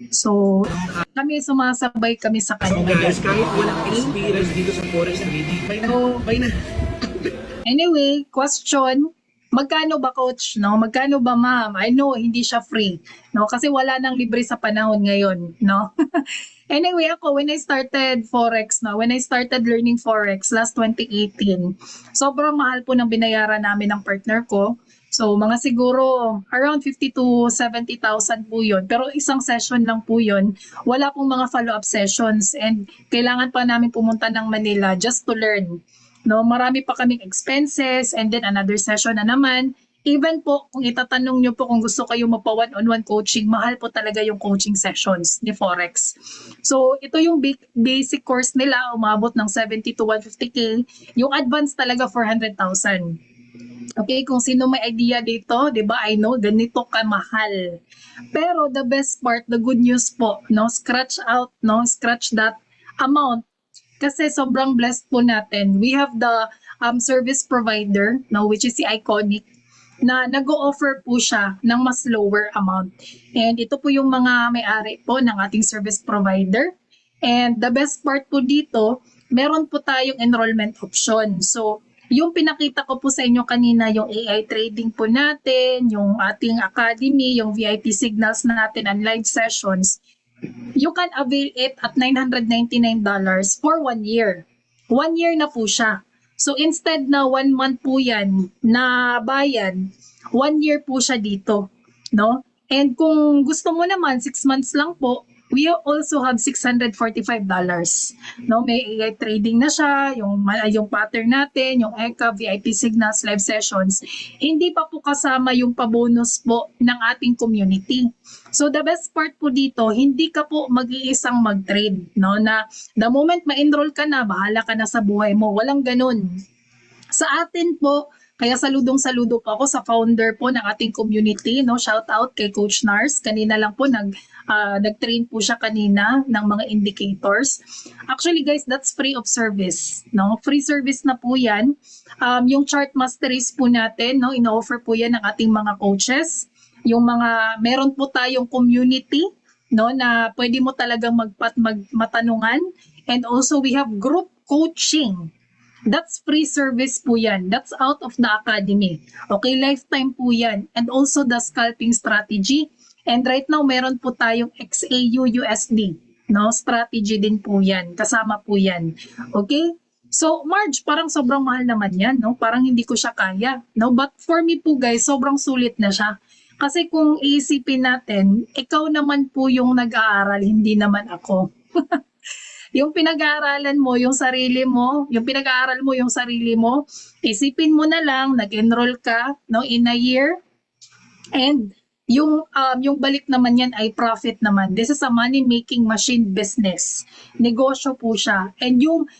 So, kami sumasabay kami sa So kanila. guys, kahit walang experience dito sa forex trading, by na. Anyway, question, magkano ba coach, no? Magkano ba ma'am? I know hindi siya free, no? Kasi wala nang libre sa panahon ngayon, no? Anyway, ako when I started forex, no, when I started learning forex last 2018, sobrang mahal po ng binayaran namin ng partner ko. So, mga siguro around 50 to 70,000 po yun. Pero isang session lang po yun. Wala pong mga follow-up sessions and kailangan pa namin pumunta ng Manila just to learn. No, marami pa kaming expenses and then another session na naman. Even po, kung itatanong nyo po kung gusto kayo mapa one-on-one coaching, mahal po talaga yung coaching sessions ni Forex. So, ito yung basic course nila, umabot ng 70 to 150K. Yung advanced talaga 400,000. Okay, kung sino may idea dito, 'di ba? I know ganito kamahal. Pero the best part, the good news po, no, scratch that amount kasi sobrang blessed po natin. We have the service provider, no, which is si Iconic, na nag-o-offer po siya ng mas lower amount. And ito po yung mga may-ari po ng ating service provider. And the best part po dito, meron po tayong enrollment option. So, yung pinakita ko po sa inyo kanina, yung AI trading po natin, yung ating academy, yung VIP signals natin and live sessions, you can avail it at $999 for 1 year. 1 year na po siya. So instead na 1 month po yan na bayad, 1 year po siya dito. No? And kung gusto mo naman, 6 months lang po, we also have $645. No, may AI trading na siya, yung pattern natin, yung ECA, VIP signals, live sessions. Hindi pa po kasama yung pabonus po ng ating community. So the best part po dito, hindi ka po mag-iisang mag-trade, no, na the moment ma-enroll ka na, bahala ka na sa buhay mo. Walang ganun. Sa atin po, kaya saludong-saludo po ako sa founder po ng ating community, no? Shout out kay Coach Nars. Kanina lang po nag-train po siya kanina ng mga indicators. Actually guys, that's free of service, no? Free service na po 'yan. Yung chart masteries po natin, no, ino-offer po 'yan ng ating mga coaches. Yung mga meron po tayong community, no, na pwede mo talagang matanungan, and also we have group coaching. That's free service po yan. That's out of the academy. Okay, lifetime po yan. And also the scalping strategy. And right now, meron po tayong XAU USD. No? Strategy din po yan. Kasama po yan. Okay? So, Marge, parang sobrang mahal naman yan. No? Parang hindi ko siya kaya. No? But for me po guys, sobrang sulit na siya. Kasi kung iisipin natin, ikaw naman po yung nag-aaral, hindi naman ako. Yung pinag-aaralan mo, yung sarili mo, yung pinag-aaral mo, yung sarili mo, isipin mo na lang, nag-enroll ka, no, in a year, and yung balik naman yan ay profit naman. This is a money-making machine business. Negosyo po siya. And yung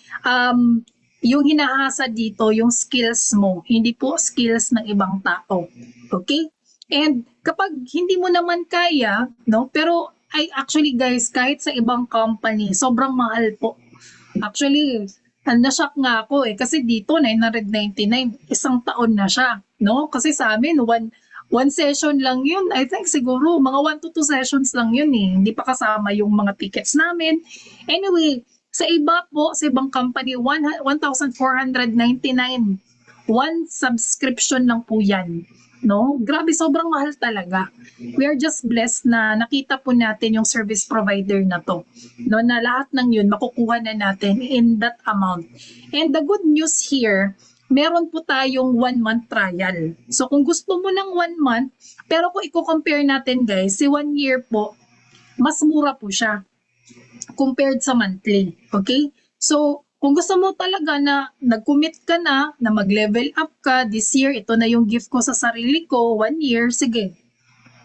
hinahasa dito, yung skills mo, hindi po skills ng ibang tao. Okay? And kapag hindi mo naman kaya, no, pero actually guys, kahit sa ibang company, sobrang mahal po. Actually, na-shock nga ako kasi dito 999, isang taon na siya, no? Kasi sa amin one session lang yun. I think siguro mga 1 to 2 sessions lang yun eh. Hindi pa kasama yung mga tickets namin. Anyway, sa iba po, sa ibang company, 1,499. One subscription lang po yan. No? Grabe, sobrang mahal talaga. We are just blessed na nakita po natin yung service provider na to. No, na lahat ng yun makukuha na natin in that amount. And the good news here, meron po tayong 1 month trial. So kung gusto mo ng 1 month, pero kung i-compare natin guys, si 1 year po, mas mura po siya compared sa monthly. Okay? So kung gusto mo talaga na nag-commit ka na mag-level up ka this year, ito na yung gift ko sa sarili ko, 1 year, sige.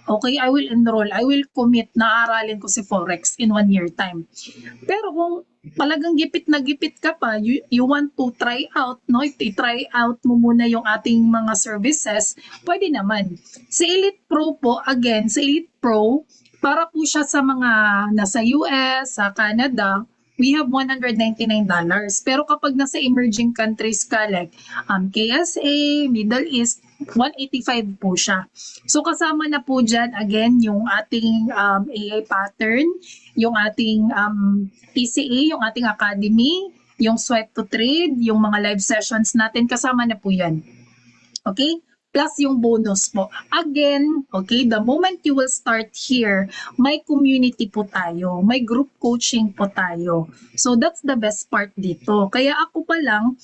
Okay, I will enroll, I will commit na aralin ko si Forex in 1 year time. Pero kung talagang gipit na gipit ka pa, you want to try out, no? I-try out mo muna yung ating mga services, pwede naman. Si Elite Pro po, again, si Elite Pro, para po siya sa mga nasa US, sa Canada, we have $199. Pero kapag nasa emerging countries ka, like KSA, Middle East, 185 po siya. So kasama na po dyan, again, yung ating AI pattern, yung ating PCA, yung ating academy, yung swipe to trade, yung mga live sessions natin, kasama na po yan. Okay? Plus yung bonus po. Again, okay, the moment you will start here, may community po tayo, may group coaching po tayo. So that's the best part dito. Kaya ako pa lang,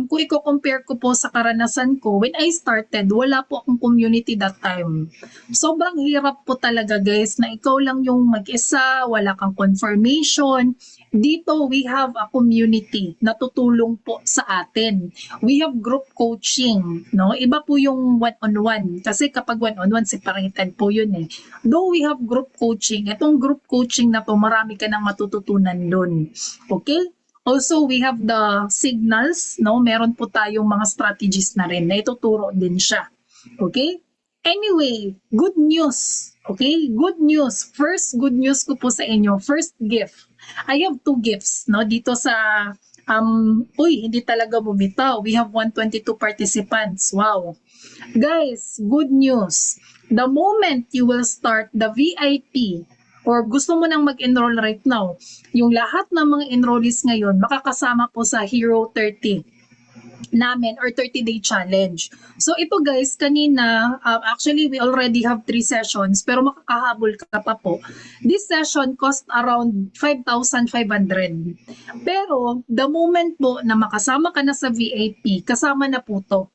kung i-compare ko po sa karanasan ko, when I started, wala po akong community that time. Sobrang hirap po talaga guys na ikaw lang yung mag-isa, wala kang confirmation. Dito, we have a community na tutulong po sa atin. We have group coaching, no? Iba po yung one-on-one. Kasi kapag one-on-one, separated po yun eh. Though we have group coaching, itong group coaching na to, marami ka nang matututunan dun. Okay? Also, we have the signals, no? Meron po tayong mga strategies na rin na ituturo din siya. Okay? Anyway, good news. Okay? Good news. First good news ko po sa inyo. First gift. I have 2 gifts, no? Dito sa hindi talaga bumitaw. We have 122 participants. Wow. Guys, good news. The moment you will start the VIP or gusto mo nang mag-enroll right now, yung lahat ng mga enrollees ngayon makakasama po sa Hero 30 namin or 30-day challenge. So ito guys, kanina, actually we already have 3 sessions pero makakahabol ka pa po. This session cost around 5,500. Pero the moment po na makasama ka na sa VIP, kasama na po to.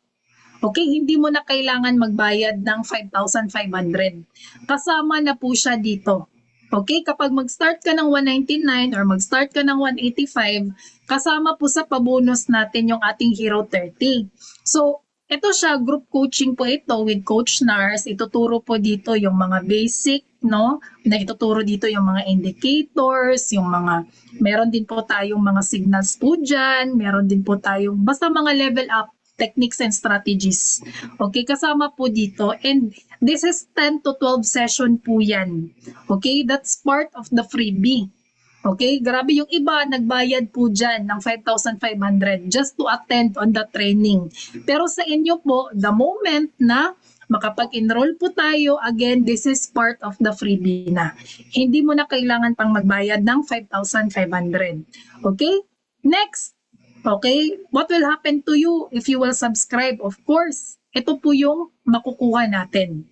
Okay, hindi mo na kailangan magbayad ng 5,500. Kasama na po siya dito. Okay, kapag mag-start ka ng 199 or mag-start ka ng 185, kasama po sa pabonus natin yung ating Hero 30. So, ito siya, group coaching po ito with Coach Nars. Ituturo po dito yung mga basic, no? Na ituturo dito yung mga indicators, yung mga, meron din po tayong mga signals po dyan, meron din po tayong, basta mga level up techniques and strategies. Okay, kasama po dito. And this is 10 to 12 session po yan. Okay, that's part of the freebie. Okay, grabe yung iba, nagbayad po dyan ng 5,500 just to attend on the training. Pero sa inyo po, the moment na makapag-enroll po tayo, again, this is part of the freebie na. Hindi mo na kailangan pang magbayad ng 5,500. Okay, next. Okay, what will happen to you if you will subscribe? Of course, ito po yung makukuha natin.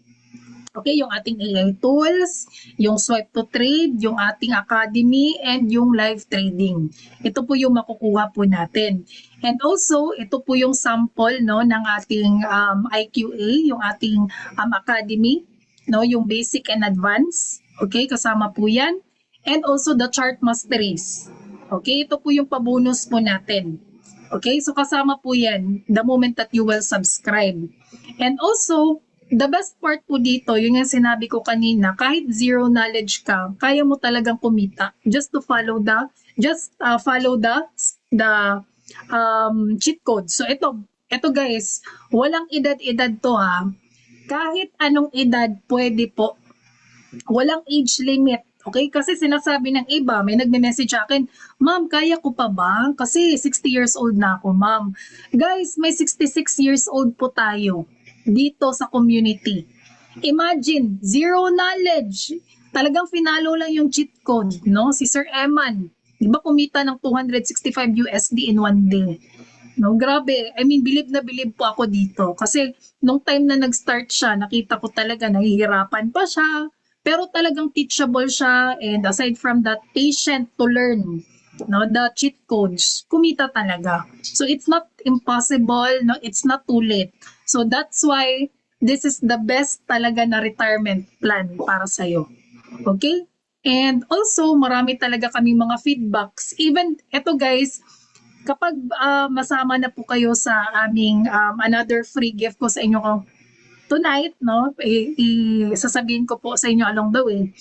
Okay, yung ating AI tools, yung swipe to trade, yung ating academy, and yung live trading. Ito po yung makukuha po natin. And also, ito po yung sample no ng ating IQA, yung ating academy, no, yung basic and advanced. Okay, kasama po yan. And also the chart masteries. Okay, ito po yung pabonus po natin. Okay, so kasama po yan the moment that you will subscribe. And also, the best part po dito, yun yung sinabi ko kanina, kahit zero knowledge ka, kaya mo talagang kumita just to follow the cheat code. So ito guys, walang edad-edad to ha. Kahit anong edad pwede po. Walang age limit. Okay? Kasi sinasabi ng iba, may nagme-message sa akin, "Ma'am, kaya ko pa ba? Kasi 60 years old na ako, ma'am." Guys, may 66 years old po tayo dito sa community. Imagine, zero knowledge. Talagang finalo lang yung cheat code, no? Si Sir Eman, di ba kumita ng 265 USD in one day? No, grabe. I mean, bilib na bilib po ako dito. Kasi nung time na nag-start siya, nakita ko talaga nahihirapan pa siya. Pero talagang teachable siya, and aside from that, patient to learn, no, the cheat codes, kumita talaga. So it's not impossible, no, it's not too late. So that's why this is the best talaga na retirement plan para sa'yo. Okay? And also, marami talaga kami mga feedbacks. Even, eto guys, kapag masama na po kayo sa aming another free gift ko sa inyo tonight, no, sasabihin ko po sa inyo along the way,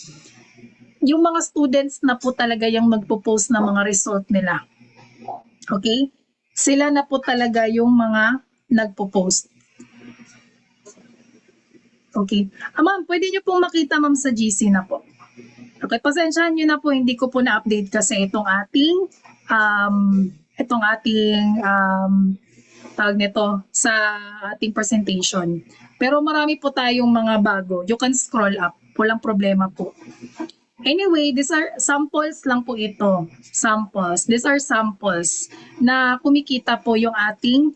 yung mga students na po talaga yung magpo-post ng mga result nila. Okay? Sila na po talaga yung mga nagpo-post. Okay. Ma'am, pwede nyo pong makita ma'am sa GC na po. Okay, pasensyahan nyo na po, hindi ko po na-update kasi itong ating tawag nito sa ating presentation. Pero marami po tayong mga bago. You can scroll up. Walang problema po. Anyway, these are samples lang po ito. Samples. These are samples na kumikita po yung ating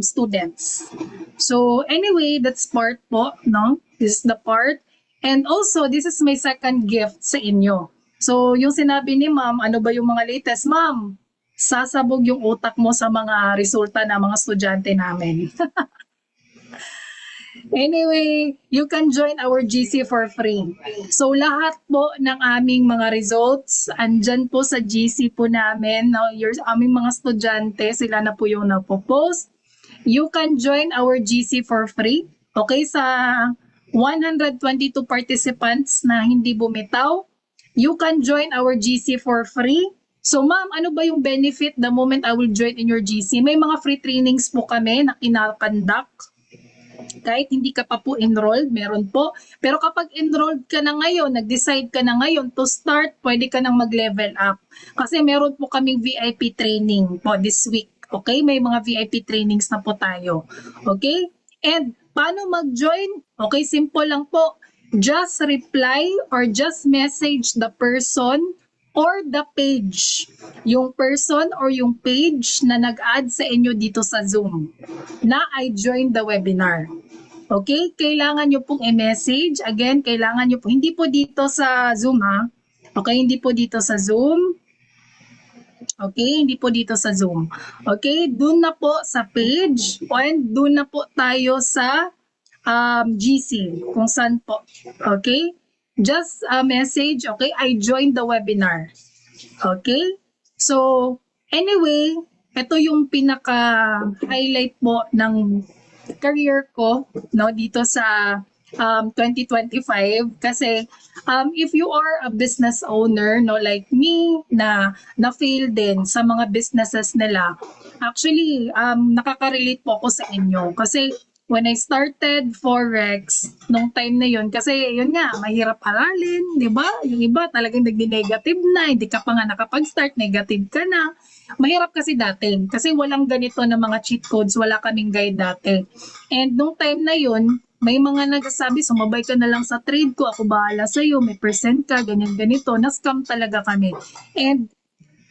students. So anyway, that's part po, no? This is the part. And also, this is my second gift sa inyo. So yung sinabi ni ma'am, ano ba yung mga latest? Ma'am, sasabog yung utak mo sa mga resulta ng mga estudyante namin. Anyway, you can join our GC for free. So lahat po ng aming mga results, andyan po sa GC po namin. No, your aming mga estudyante, sila na po yung napopost. You can join our GC for free. Okay, sa 122 participants na hindi bumitaw, you can join our GC for free. So ma'am, ano ba yung benefit the moment I will join in your GC? May mga free trainings po kami na kinakandak. Kahit hindi ka pa po enrolled, meron po. Pero kapag enrolled ka na ngayon, nag-decide ka na ngayon to start, pwede ka nang mag-level up. Kasi meron po kaming VIP training po this week. Okay? May mga VIP trainings na po tayo. Okay? And paano mag-join? Okay, simple lang po. Just reply or just message the person or the page. Yung person or yung page na nag-add sa inyo dito sa Zoom na I joined the webinar. Okay? Kailangan nyo pong i-message. Again, kailangan nyo po. Hindi po dito sa Zoom ha. Okay? Hindi po dito sa Zoom. Okay? Hindi po dito sa Zoom. Okay? Doon na po sa page and doon na po tayo sa GC. Kung saan po. Okay? Just a message. Okay? I joined the webinar. Okay? So, anyway, ito yung pinaka-highlight po ng career ko no dito sa 2025 kasi if you are a business owner no like me na fail din sa mga businesses nila, actually nakaka-relate po ako sa inyo kasi when I started Forex nung time na yun, kasi yun nga mahirap aralin, di ba? Yung iba talagang nagdi-negative na, hindi ka pa nga nakapag-start, negative ka na. Mahirap kasi dati kasi walang ganito na mga cheat codes, wala kaming guide dati. And nung time na yun, may mga nagsasabi, sumabay ka na lang sa trade ko, ako bahala sa'yo, may percent ka, ganyan ganito, na-scam talaga kami. And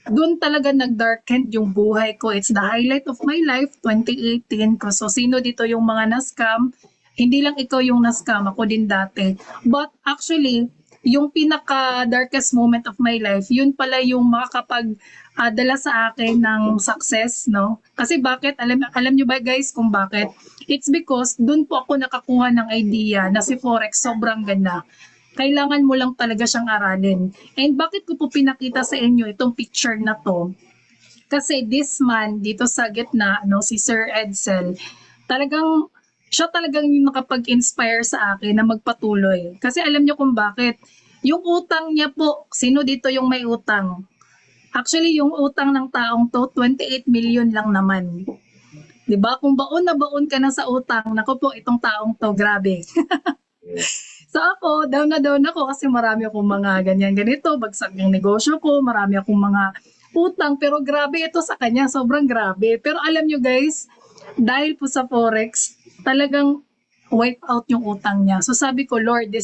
doon talaga nag-darkened yung buhay ko. It's the highlight of my life, 2018 ko. So sino dito yung mga na-scam? Hindi lang ikaw yung na-scam, ako din dati. But actually, yung pinaka-darkest moment of my life, yun pala yung makakapag-dala sa akin ng success, no? Kasi bakit? Alam nyo ba guys kung bakit? It's because dun po ako nakakuha ng idea na si Forex sobrang ganda. Kailangan mo lang talaga siyang aralin. And bakit ko po pinakita sa inyo itong picture na to? Kasi this man dito sa gitna, no, si Sir Edsel, siya talagang yung nakapag-inspire sa akin na magpatuloy. Kasi alam niyo kung bakit. Yung utang niya po, sino dito yung may utang? Actually, yung utang ng taong to, 28 million lang naman. 'Di ba? Kung baon na baon ka na sa utang, nako po, itong taong to, grabe. So ako, down na down ako kasi marami akong mga ganyan-ganito, bagsak yung negosyo ko, marami akong mga utang, pero grabe ito sa kanya, sobrang grabe. Pero alam nyo guys, dahil po sa Forex, talagang wipe out yung utang niya. So sabi ko, Lord,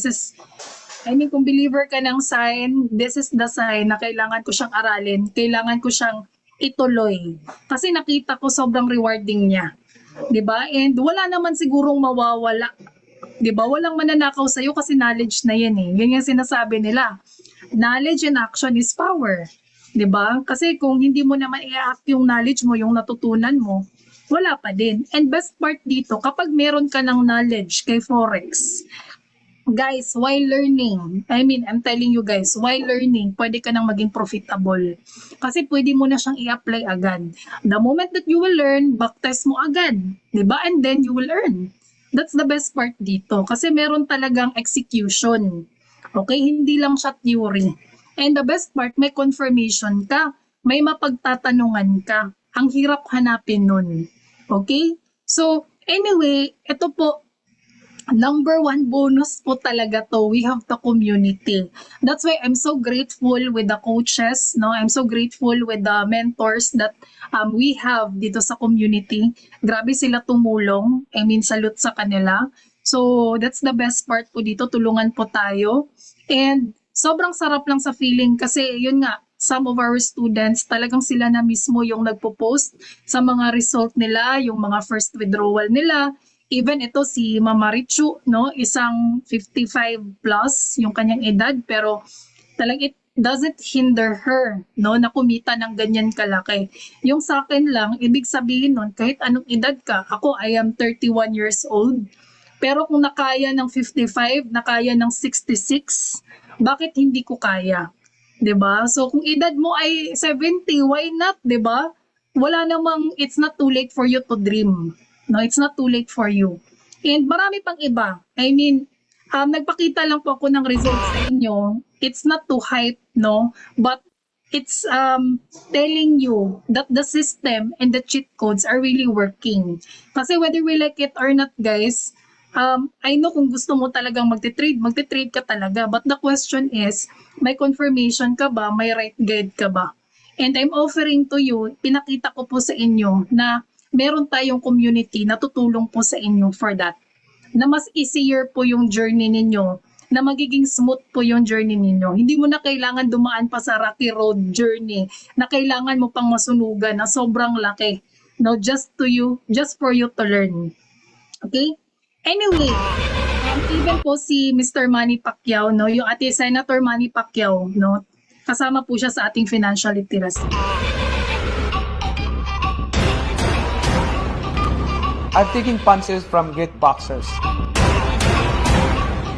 kung believer ka ng sign, this is the sign na kailangan ko siyang aralin, kailangan ko siyang ituloy. Kasi nakita ko sobrang rewarding niya. 'Di ba? And wala naman sigurong mawawala. 'Di ba? Walang mananakaw sa iyo kasi knowledge na 'yan eh. Yan yung sinasabi nila. Knowledge and action is power. 'Di ba? Kasi kung hindi mo naman i-act yung knowledge mo, yung natutunan mo, wala pa din. And best part dito, kapag meron ka ng knowledge kay Forex, guys, while learning, I'm telling you guys, while learning, pwede ka nang maging profitable. Kasi pwede mo na siyang i-apply agad. The moment that you will learn, backtest mo agad. 'Di ba? And then you will earn. That's the best part dito. Kasi meron talagang execution. Okay? Hindi lang siya theory. And the best part, may confirmation ka. May mapagtatanungan ka. Ang hirap hanapin nun. Okay? So, anyway, ito po, number one bonus po talaga to. We have the community. That's why I'm so grateful with the coaches, no? I'm so grateful with the mentors that we have dito sa community. Grabe sila tumulong. I mean, salute sa kanila. So, that's the best part po dito. Tulungan po tayo. And sobrang sarap lang sa feeling kasi yun nga, some of our students, talagang sila na mismo yung nagpo-post sa mga result nila, yung mga first withdrawal nila. Even ito si Mama Richu, no, isang 55 plus yung kanyang edad, pero talagang it doesn't hinder her, no, na kumita ng ganyan kalaki. Yung sa akin lang, ibig sabihin nun, kahit anong edad ka, ako I am 31 years old, pero kung nakaya ng 55, nakaya ng 66, bakit hindi ko kaya? 'Di ba? So kung edad mo ay 70, why not, 'di ba? Wala namang, it's not too late for you to dream. No, it's not too late for you. And marami pang iba. I mean, nagpakita lang po ako ng results sa inyo. It's not to hype, no? But it's telling you that the system and the cheat codes are really working. Kasi whether we like it or not, guys, I know kung gusto mo talagang magte-trade ka talaga. But the question is, may confirmation ka ba? May right guide ka ba? And I'm offering to you, pinakita ko po sa inyo na meron tayong community na tutulong po sa inyo for that. Na mas easier po yung journey ninyo, na magiging smooth po yung journey ninyo. Hindi mo na kailangan dumaan pa sa rocky road journey, na kailangan mo pang masunugan na sobrang laki. No, just for you to learn. Okay? Anyway, even po si Mr. Manny Pacquiao, no, yung ate Senator Manny Pacquiao, no, kasama po siya sa ating financial literacy. I've taken punches from great boxers.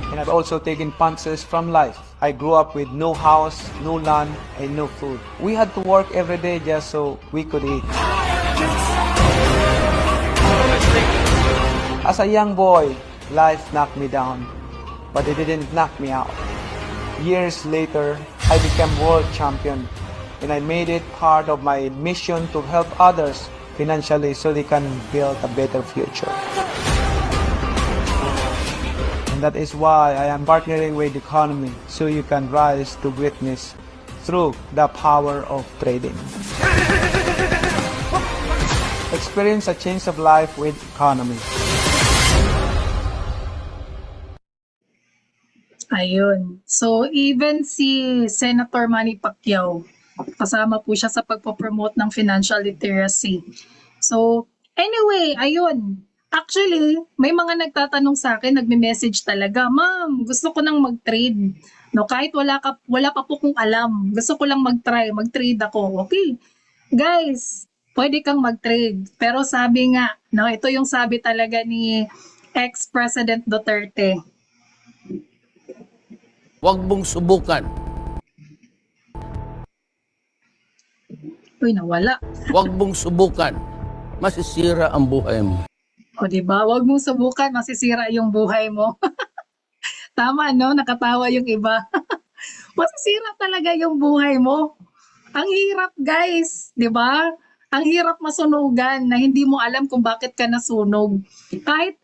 And I've also taken punches from life. I grew up with no house, no land, and no food. We had to work every day just so we could eat. As a young boy, life knocked me down, but it didn't knock me out. Years later, I became world champion, and I made it part of my mission to help others financially so they can build a better future. And that is why I am partnering with Economy so you can rise to greatness through the power of trading. Experience a change of life with Economy. Ayun. So, even si Senator Manny Pacquiao, kasama po siya sa pagpopromote ng financial literacy. So, anyway, ayun. Actually, may mga nagtatanong sa akin, nagme-message talaga, "Ma'am, gusto ko nang mag-trade." No, kahit wala pa po kong alam. Gusto ko lang mag-trade ako. Okay. Guys, pwede kang mag-trade. Pero sabi nga, no, ito yung sabi talaga ni ex-President Duterte. Huwag mong subukan. Uy, nawala. Huwag mong subukan. Masisira ang buhay mo. O diba, huwag mong subukan, masisira yung buhay mo. Tama, no? Nakatawa yung iba. Masisira talaga yung buhay mo. Ang hirap, guys. Diba? Ang hirap masunugan na hindi mo alam kung bakit ka nasunog. Kahit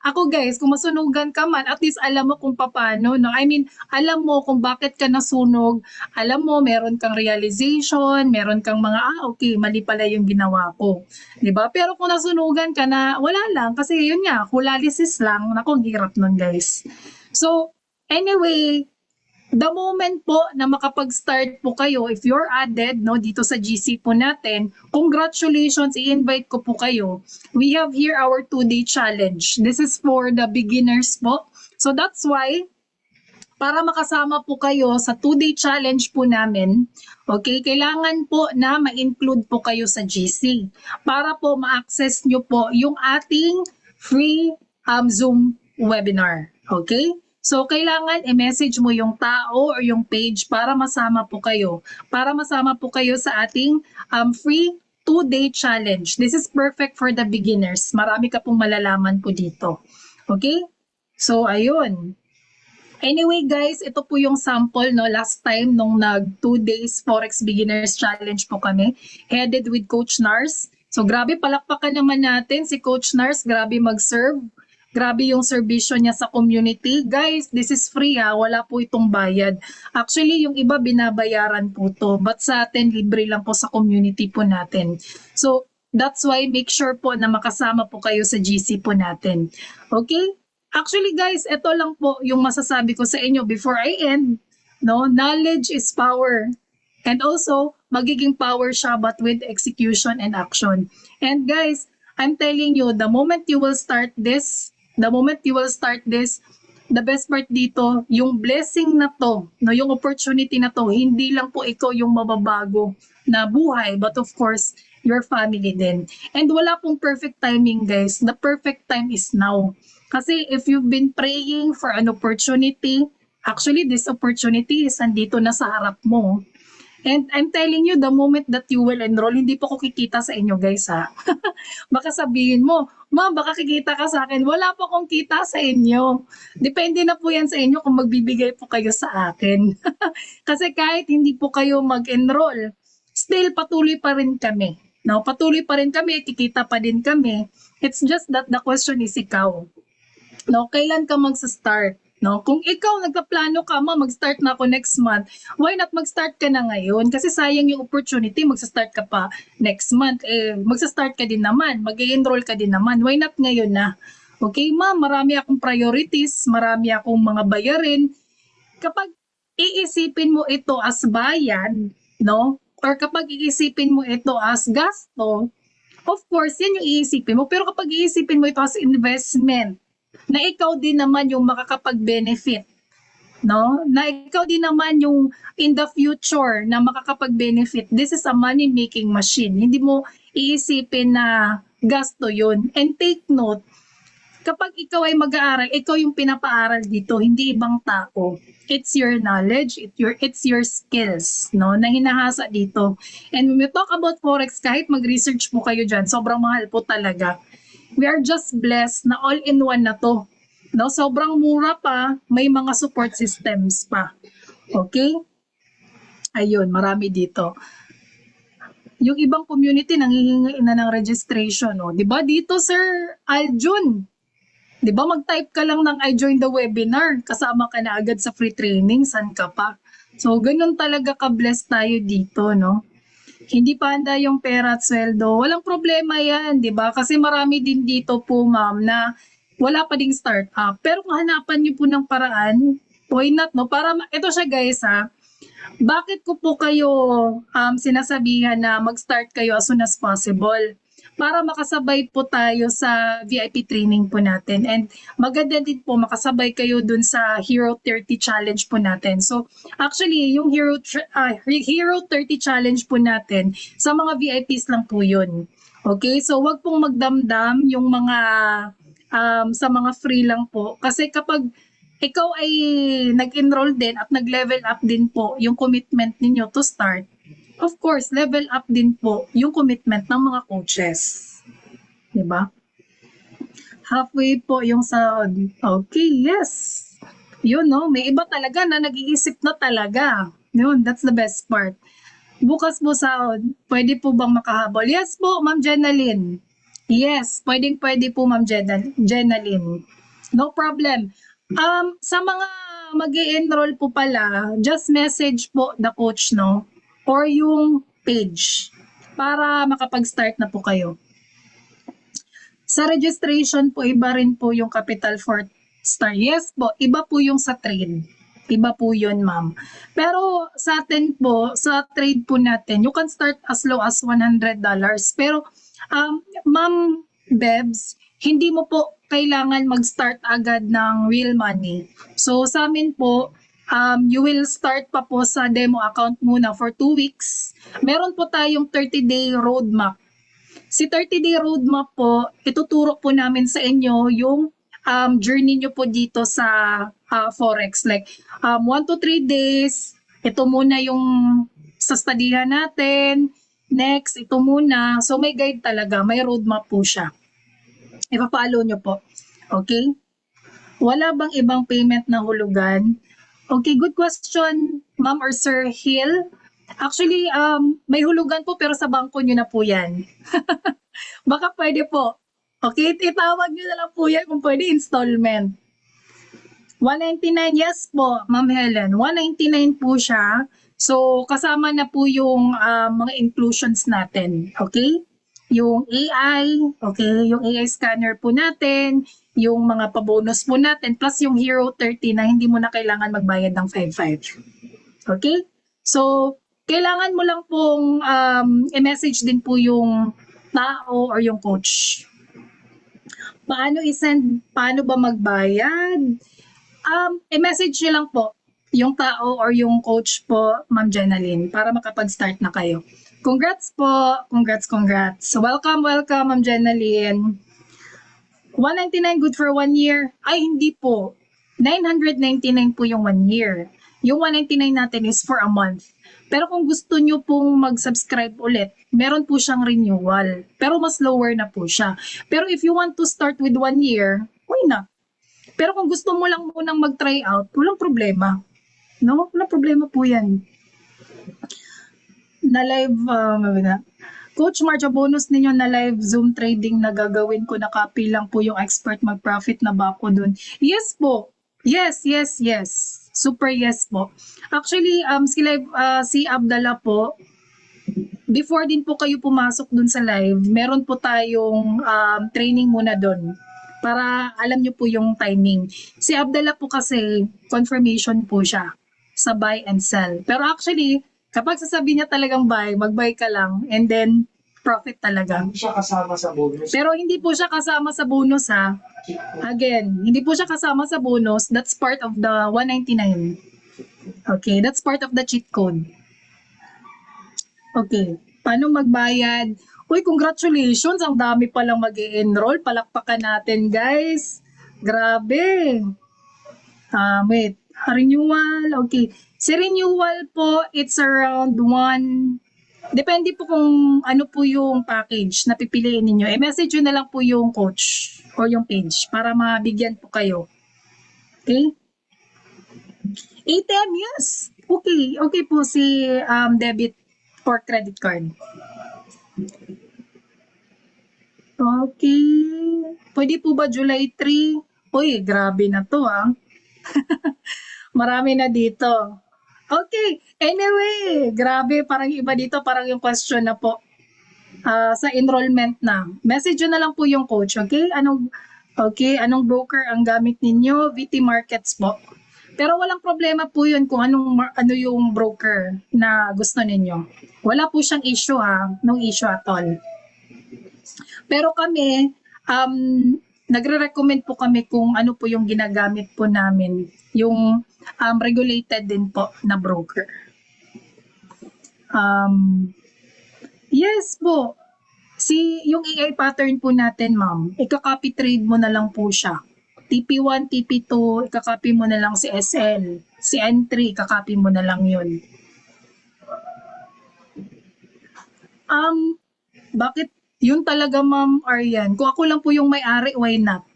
ako guys, kung masunugan ka man, at least alam mo kung paano, no? I mean, alam mo kung bakit ka nasunog, alam mo, meron kang realization, meron kang mga, okay, mali pala yung ginawa ko. 'Di ba? Pero kung nasunugan ka na, wala lang, kasi yun nga, hulalisis lang, naku, ang hirap nun guys. So, anyway, the moment po na makapag-start po kayo, if you're added no, dito sa GC po natin, congratulations, i-invite ko po kayo. We have here our 2-day challenge. This is for the beginners po. So that's why, para makasama po kayo sa 2-day challenge po namin, okay, kailangan po na ma-include po kayo sa GC para po ma-access nyo po yung ating free Zoom webinar. Okay? So, kailangan i-message mo yung tao or yung page para masama po kayo. Para masama po kayo sa ating free 2-day challenge. This is perfect for the beginners. Marami ka pong malalaman po dito. Okay? So, ayun. Anyway guys, ito po yung sample no last time nung nag 2 days Forex Beginners Challenge po kami, headed with Coach Nars. So grabe, palakpakan naman natin si Coach Nars, grabe mag-serve. Grabe yung serbisyo niya sa community. Guys, this is free ha. Wala po itong bayad. Actually, yung iba binabayaran po to. But sa atin, libre lang po sa community po natin. So, that's why make sure po na makasama po kayo sa GC po natin. Okay? Actually guys, ito lang po yung masasabi ko sa inyo before I end. No, knowledge is power. And also, magiging power siya but with execution and action. And guys, I'm telling you, the moment you will start this, the best part dito, yung blessing na to, no, yung opportunity na to, hindi lang po ikaw yung mababago na buhay, but of course, your family din. And wala pong perfect timing guys. The perfect time is now. Kasi if you've been praying for an opportunity, actually this opportunity is andito na sa harap mo. And I'm telling you, the moment that you will enroll, hindi po ko kikita sa inyo guys ha. Baka sabihin mo, ma'am baka kikita ka sa akin. Wala po akong kita sa inyo. Depende na po yan sa inyo kung magbibigay po kayo sa akin. Kasi kahit hindi po kayo mag-enroll, still patuloy pa rin kami. No, patuloy pa rin kami, kikita pa din kami. It's just that the question is ikaw. No, kailan ka magsa-start? No, kung ikaw nagpaplano ka, mag-start na ako next month, why not mag-start ka na ngayon? Kasi sayang yung opportunity, magsa-start ka pa next month. Magsa-start ka din naman, mag-enroll ka din naman. Why not ngayon na? Okay, ma'am, marami akong priorities, marami akong mga bayarin. Kapag iisipin mo ito as bayan, no? Or kapag iisipin mo ito as gasto, of course, yan yung iisipin mo. Pero kapag iisipin mo ito as investment, na ikaw din naman yung makakapag-benefit, no? Na ikaw din naman yung in the future na makakapag-benefit. This is a money-making machine. Hindi mo iisipin na gasto yun. And take note, kapag ikaw ay mag-aaral, ikaw yung pinapaaral dito, hindi ibang tao. It's your knowledge, it's your skills, no, na hinahasa dito. And when we talk about Forex, kahit mag-research po kayo dyan, sobrang mahal po talaga. We are just blessed na all-in-one na to. No, sobrang mura pa, may mga support systems pa. Okay? Ayun, marami dito. Yung ibang community nanghihingi na ng registration, no. 'Di ba dito Sir Aljun? 'Di ba mag-type ka lang ng I join the webinar, kasama ka na agad sa free training, san ka pa? So ganun talaga ka-blessed tayo dito, no? Hindi pa handa yung pera at sweldo. Walang problema yan, di ba? Kasi marami din dito po, ma'am, na wala pa ding startup. Pero kung hanapan niyo po ng paraan, why not, no? Para, ito siya guys, ha? Bakit ko po kayo sinasabihan na mag-start kayo as soon as possible? Para makasabay po tayo sa VIP training po natin. And maganda din po makasabay kayo dun sa Hero 30 Challenge po natin. So actually, yung Hero 30 Challenge po natin, sa mga VIPs lang po yun. Okay? So wag pong magdamdam yung mga sa mga free lang po. Kasi kapag ikaw ay nag-enroll din at nag-level up din po yung commitment ninyo to start, of course, level up din po yung commitment ng mga coaches. Diba? Halfway po yung sa... Okay, yes. Yun, no? May iba talaga na nag-iisip na talaga. Yun, that's the best part. Bukas po sa... Pwede po bang makahabol? Yes po, Ma'am Jenaline. Yes, pwede po, Ma'am Jenaline. No problem. Sa mga mag-i-enroll po pala, just message po the coach, no? Or yung page para makapag-start na po kayo. Sa registration po, iba rin po yung Capital for Star. Yes po, iba po yung sa trade. Iba po yun, ma'am. Pero sa atin po, sa trade po natin, you can start as low as $100. Pero, ma'am Bebs, hindi mo po kailangan mag-start agad ng real money. So sa amin po, you will start pa po sa demo account muna for 2 weeks. Meron po tayong 30-day roadmap. Si 30-day roadmap po, ituturo po namin sa inyo yung journey nyo po dito sa Forex. Like 1 to 3 days, ito muna yung sa studyhan natin. Next, ito muna. So may guide talaga, may roadmap po siya. Ipapalo nyo po. Okay? Wala bang ibang payment na hulugan? Okay, good question, Ma'am or Sir Hill. Actually, may hulugan po pero sa bangko nyo na po yan. Baka pwede po. Okay, itawag nyo na lang po yan kung pwede installment. 199, yes po, Ma'am Helen. 199 po siya. So, kasama na po yung mga inclusions natin. Okay? Yung AI, okay? Yung AI scanner po natin, yung mga pabonus po natin, plus yung Hero 30 na hindi mo na kailangan magbayad ng 5.5. Okay? So, kailangan mo lang pong i-message din po yung tao or yung coach. Paano i-send? Paano ba magbayad? I-message nyo lang po yung tao or yung coach po, Ma'am Jenaline, para makapag-start na kayo. Congrats po! Congrats! So, welcome, Ma'am Jenaline. 199 good for 1 year? Ay, hindi po. 999 po yung 1 year. Yung 199 natin is for a month. Pero kung gusto nyo pong mag-subscribe ulit, meron po siyang renewal. Pero mas lower na po siya. Pero if you want to start with 1 year, why not? Pero kung gusto mo lang munang mag-try out, walang problema. No? Walang problema po yan. Na live, Coach Marcia, bonus ninyo na live Zoom trading na gagawin ko, na-copy lang po yung expert, mag-profit na ba ako dun? Yes po. Yes. Super yes po. Actually, si Abdallah po, before din po kayo pumasok dun sa live, meron po tayong training muna dun para alam nyo po yung timing. Si Abdallah po kasi, confirmation po siya sa buy and sell. Pero actually, kapag sasabihin niya talagang buy, mag-buy ka lang, and then profit talaga. Hindi siya kasama sa bonus. Pero hindi po siya kasama sa bonus ha. Again, hindi po siya kasama sa bonus. That's part of the 199. Okay, that's part of the cheat code. Okay, paano magbayad? Uy, congratulations! Ang dami palang mag-i-enroll. Palakpakan natin, guys. Grabe. Wait. Renewal. Okay. Si renewal po, it's around 1. Depende po kung ano po yung package na pipiliin ninyo. I-message nyo na lang po yung coach or yung page para mabigyan po kayo. Okay? ATM, yes. Okay. Okay po si debit or credit card. Okay. Pwede po ba July 3? Uy, grabe na to Marami na dito. Okay. Anyway, grabe. Parang iba dito. Parang yung question na po. Sa enrollment na. Message na lang po yung coach. Okay? Anong broker ang gamit ninyo? VT Markets po. Pero walang problema po yun kung ano yung broker na gusto ninyo. Wala po siyang issue No issue at all. Pero kami, nagre-recommend po kami kung ano po yung ginagamit po namin. Yung regulated din po na broker. Yes po. Yung AI pattern po natin, ma'am, ika-copy trade mo na lang po siya. TP1, TP2, ika-copy mo na lang si SL. Si N3, ika-copy mo na lang yun. Bakit yun talaga, Ma'am Arian? Kung ako lang po yung may-ari, why not?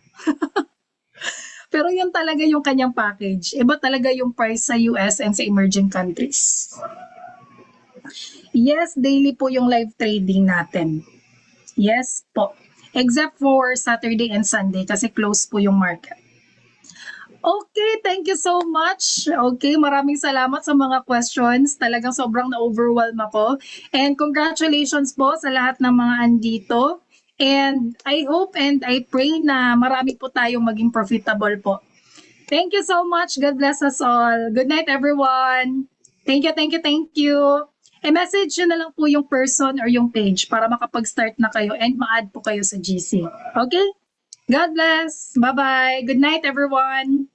Pero yun talaga yung kanyang package. Iba talaga yung price sa US and sa emerging countries. Yes, daily po yung live trading natin. Yes po. Except for Saturday and Sunday kasi close po yung market. Okay, thank you so much. Okay, maraming salamat sa mga questions. Talagang sobrang na-overwhelm ako. And congratulations po sa lahat ng mga andito. And I hope and I pray na marami po tayong maging profitable po. Thank you so much. God bless us all. Good night, everyone. Thank you. I-message nyo na lang po yung person or yung page para makapag-start na kayo and ma-add po kayo sa GC. Okay? God bless. Bye-bye. Good night, everyone.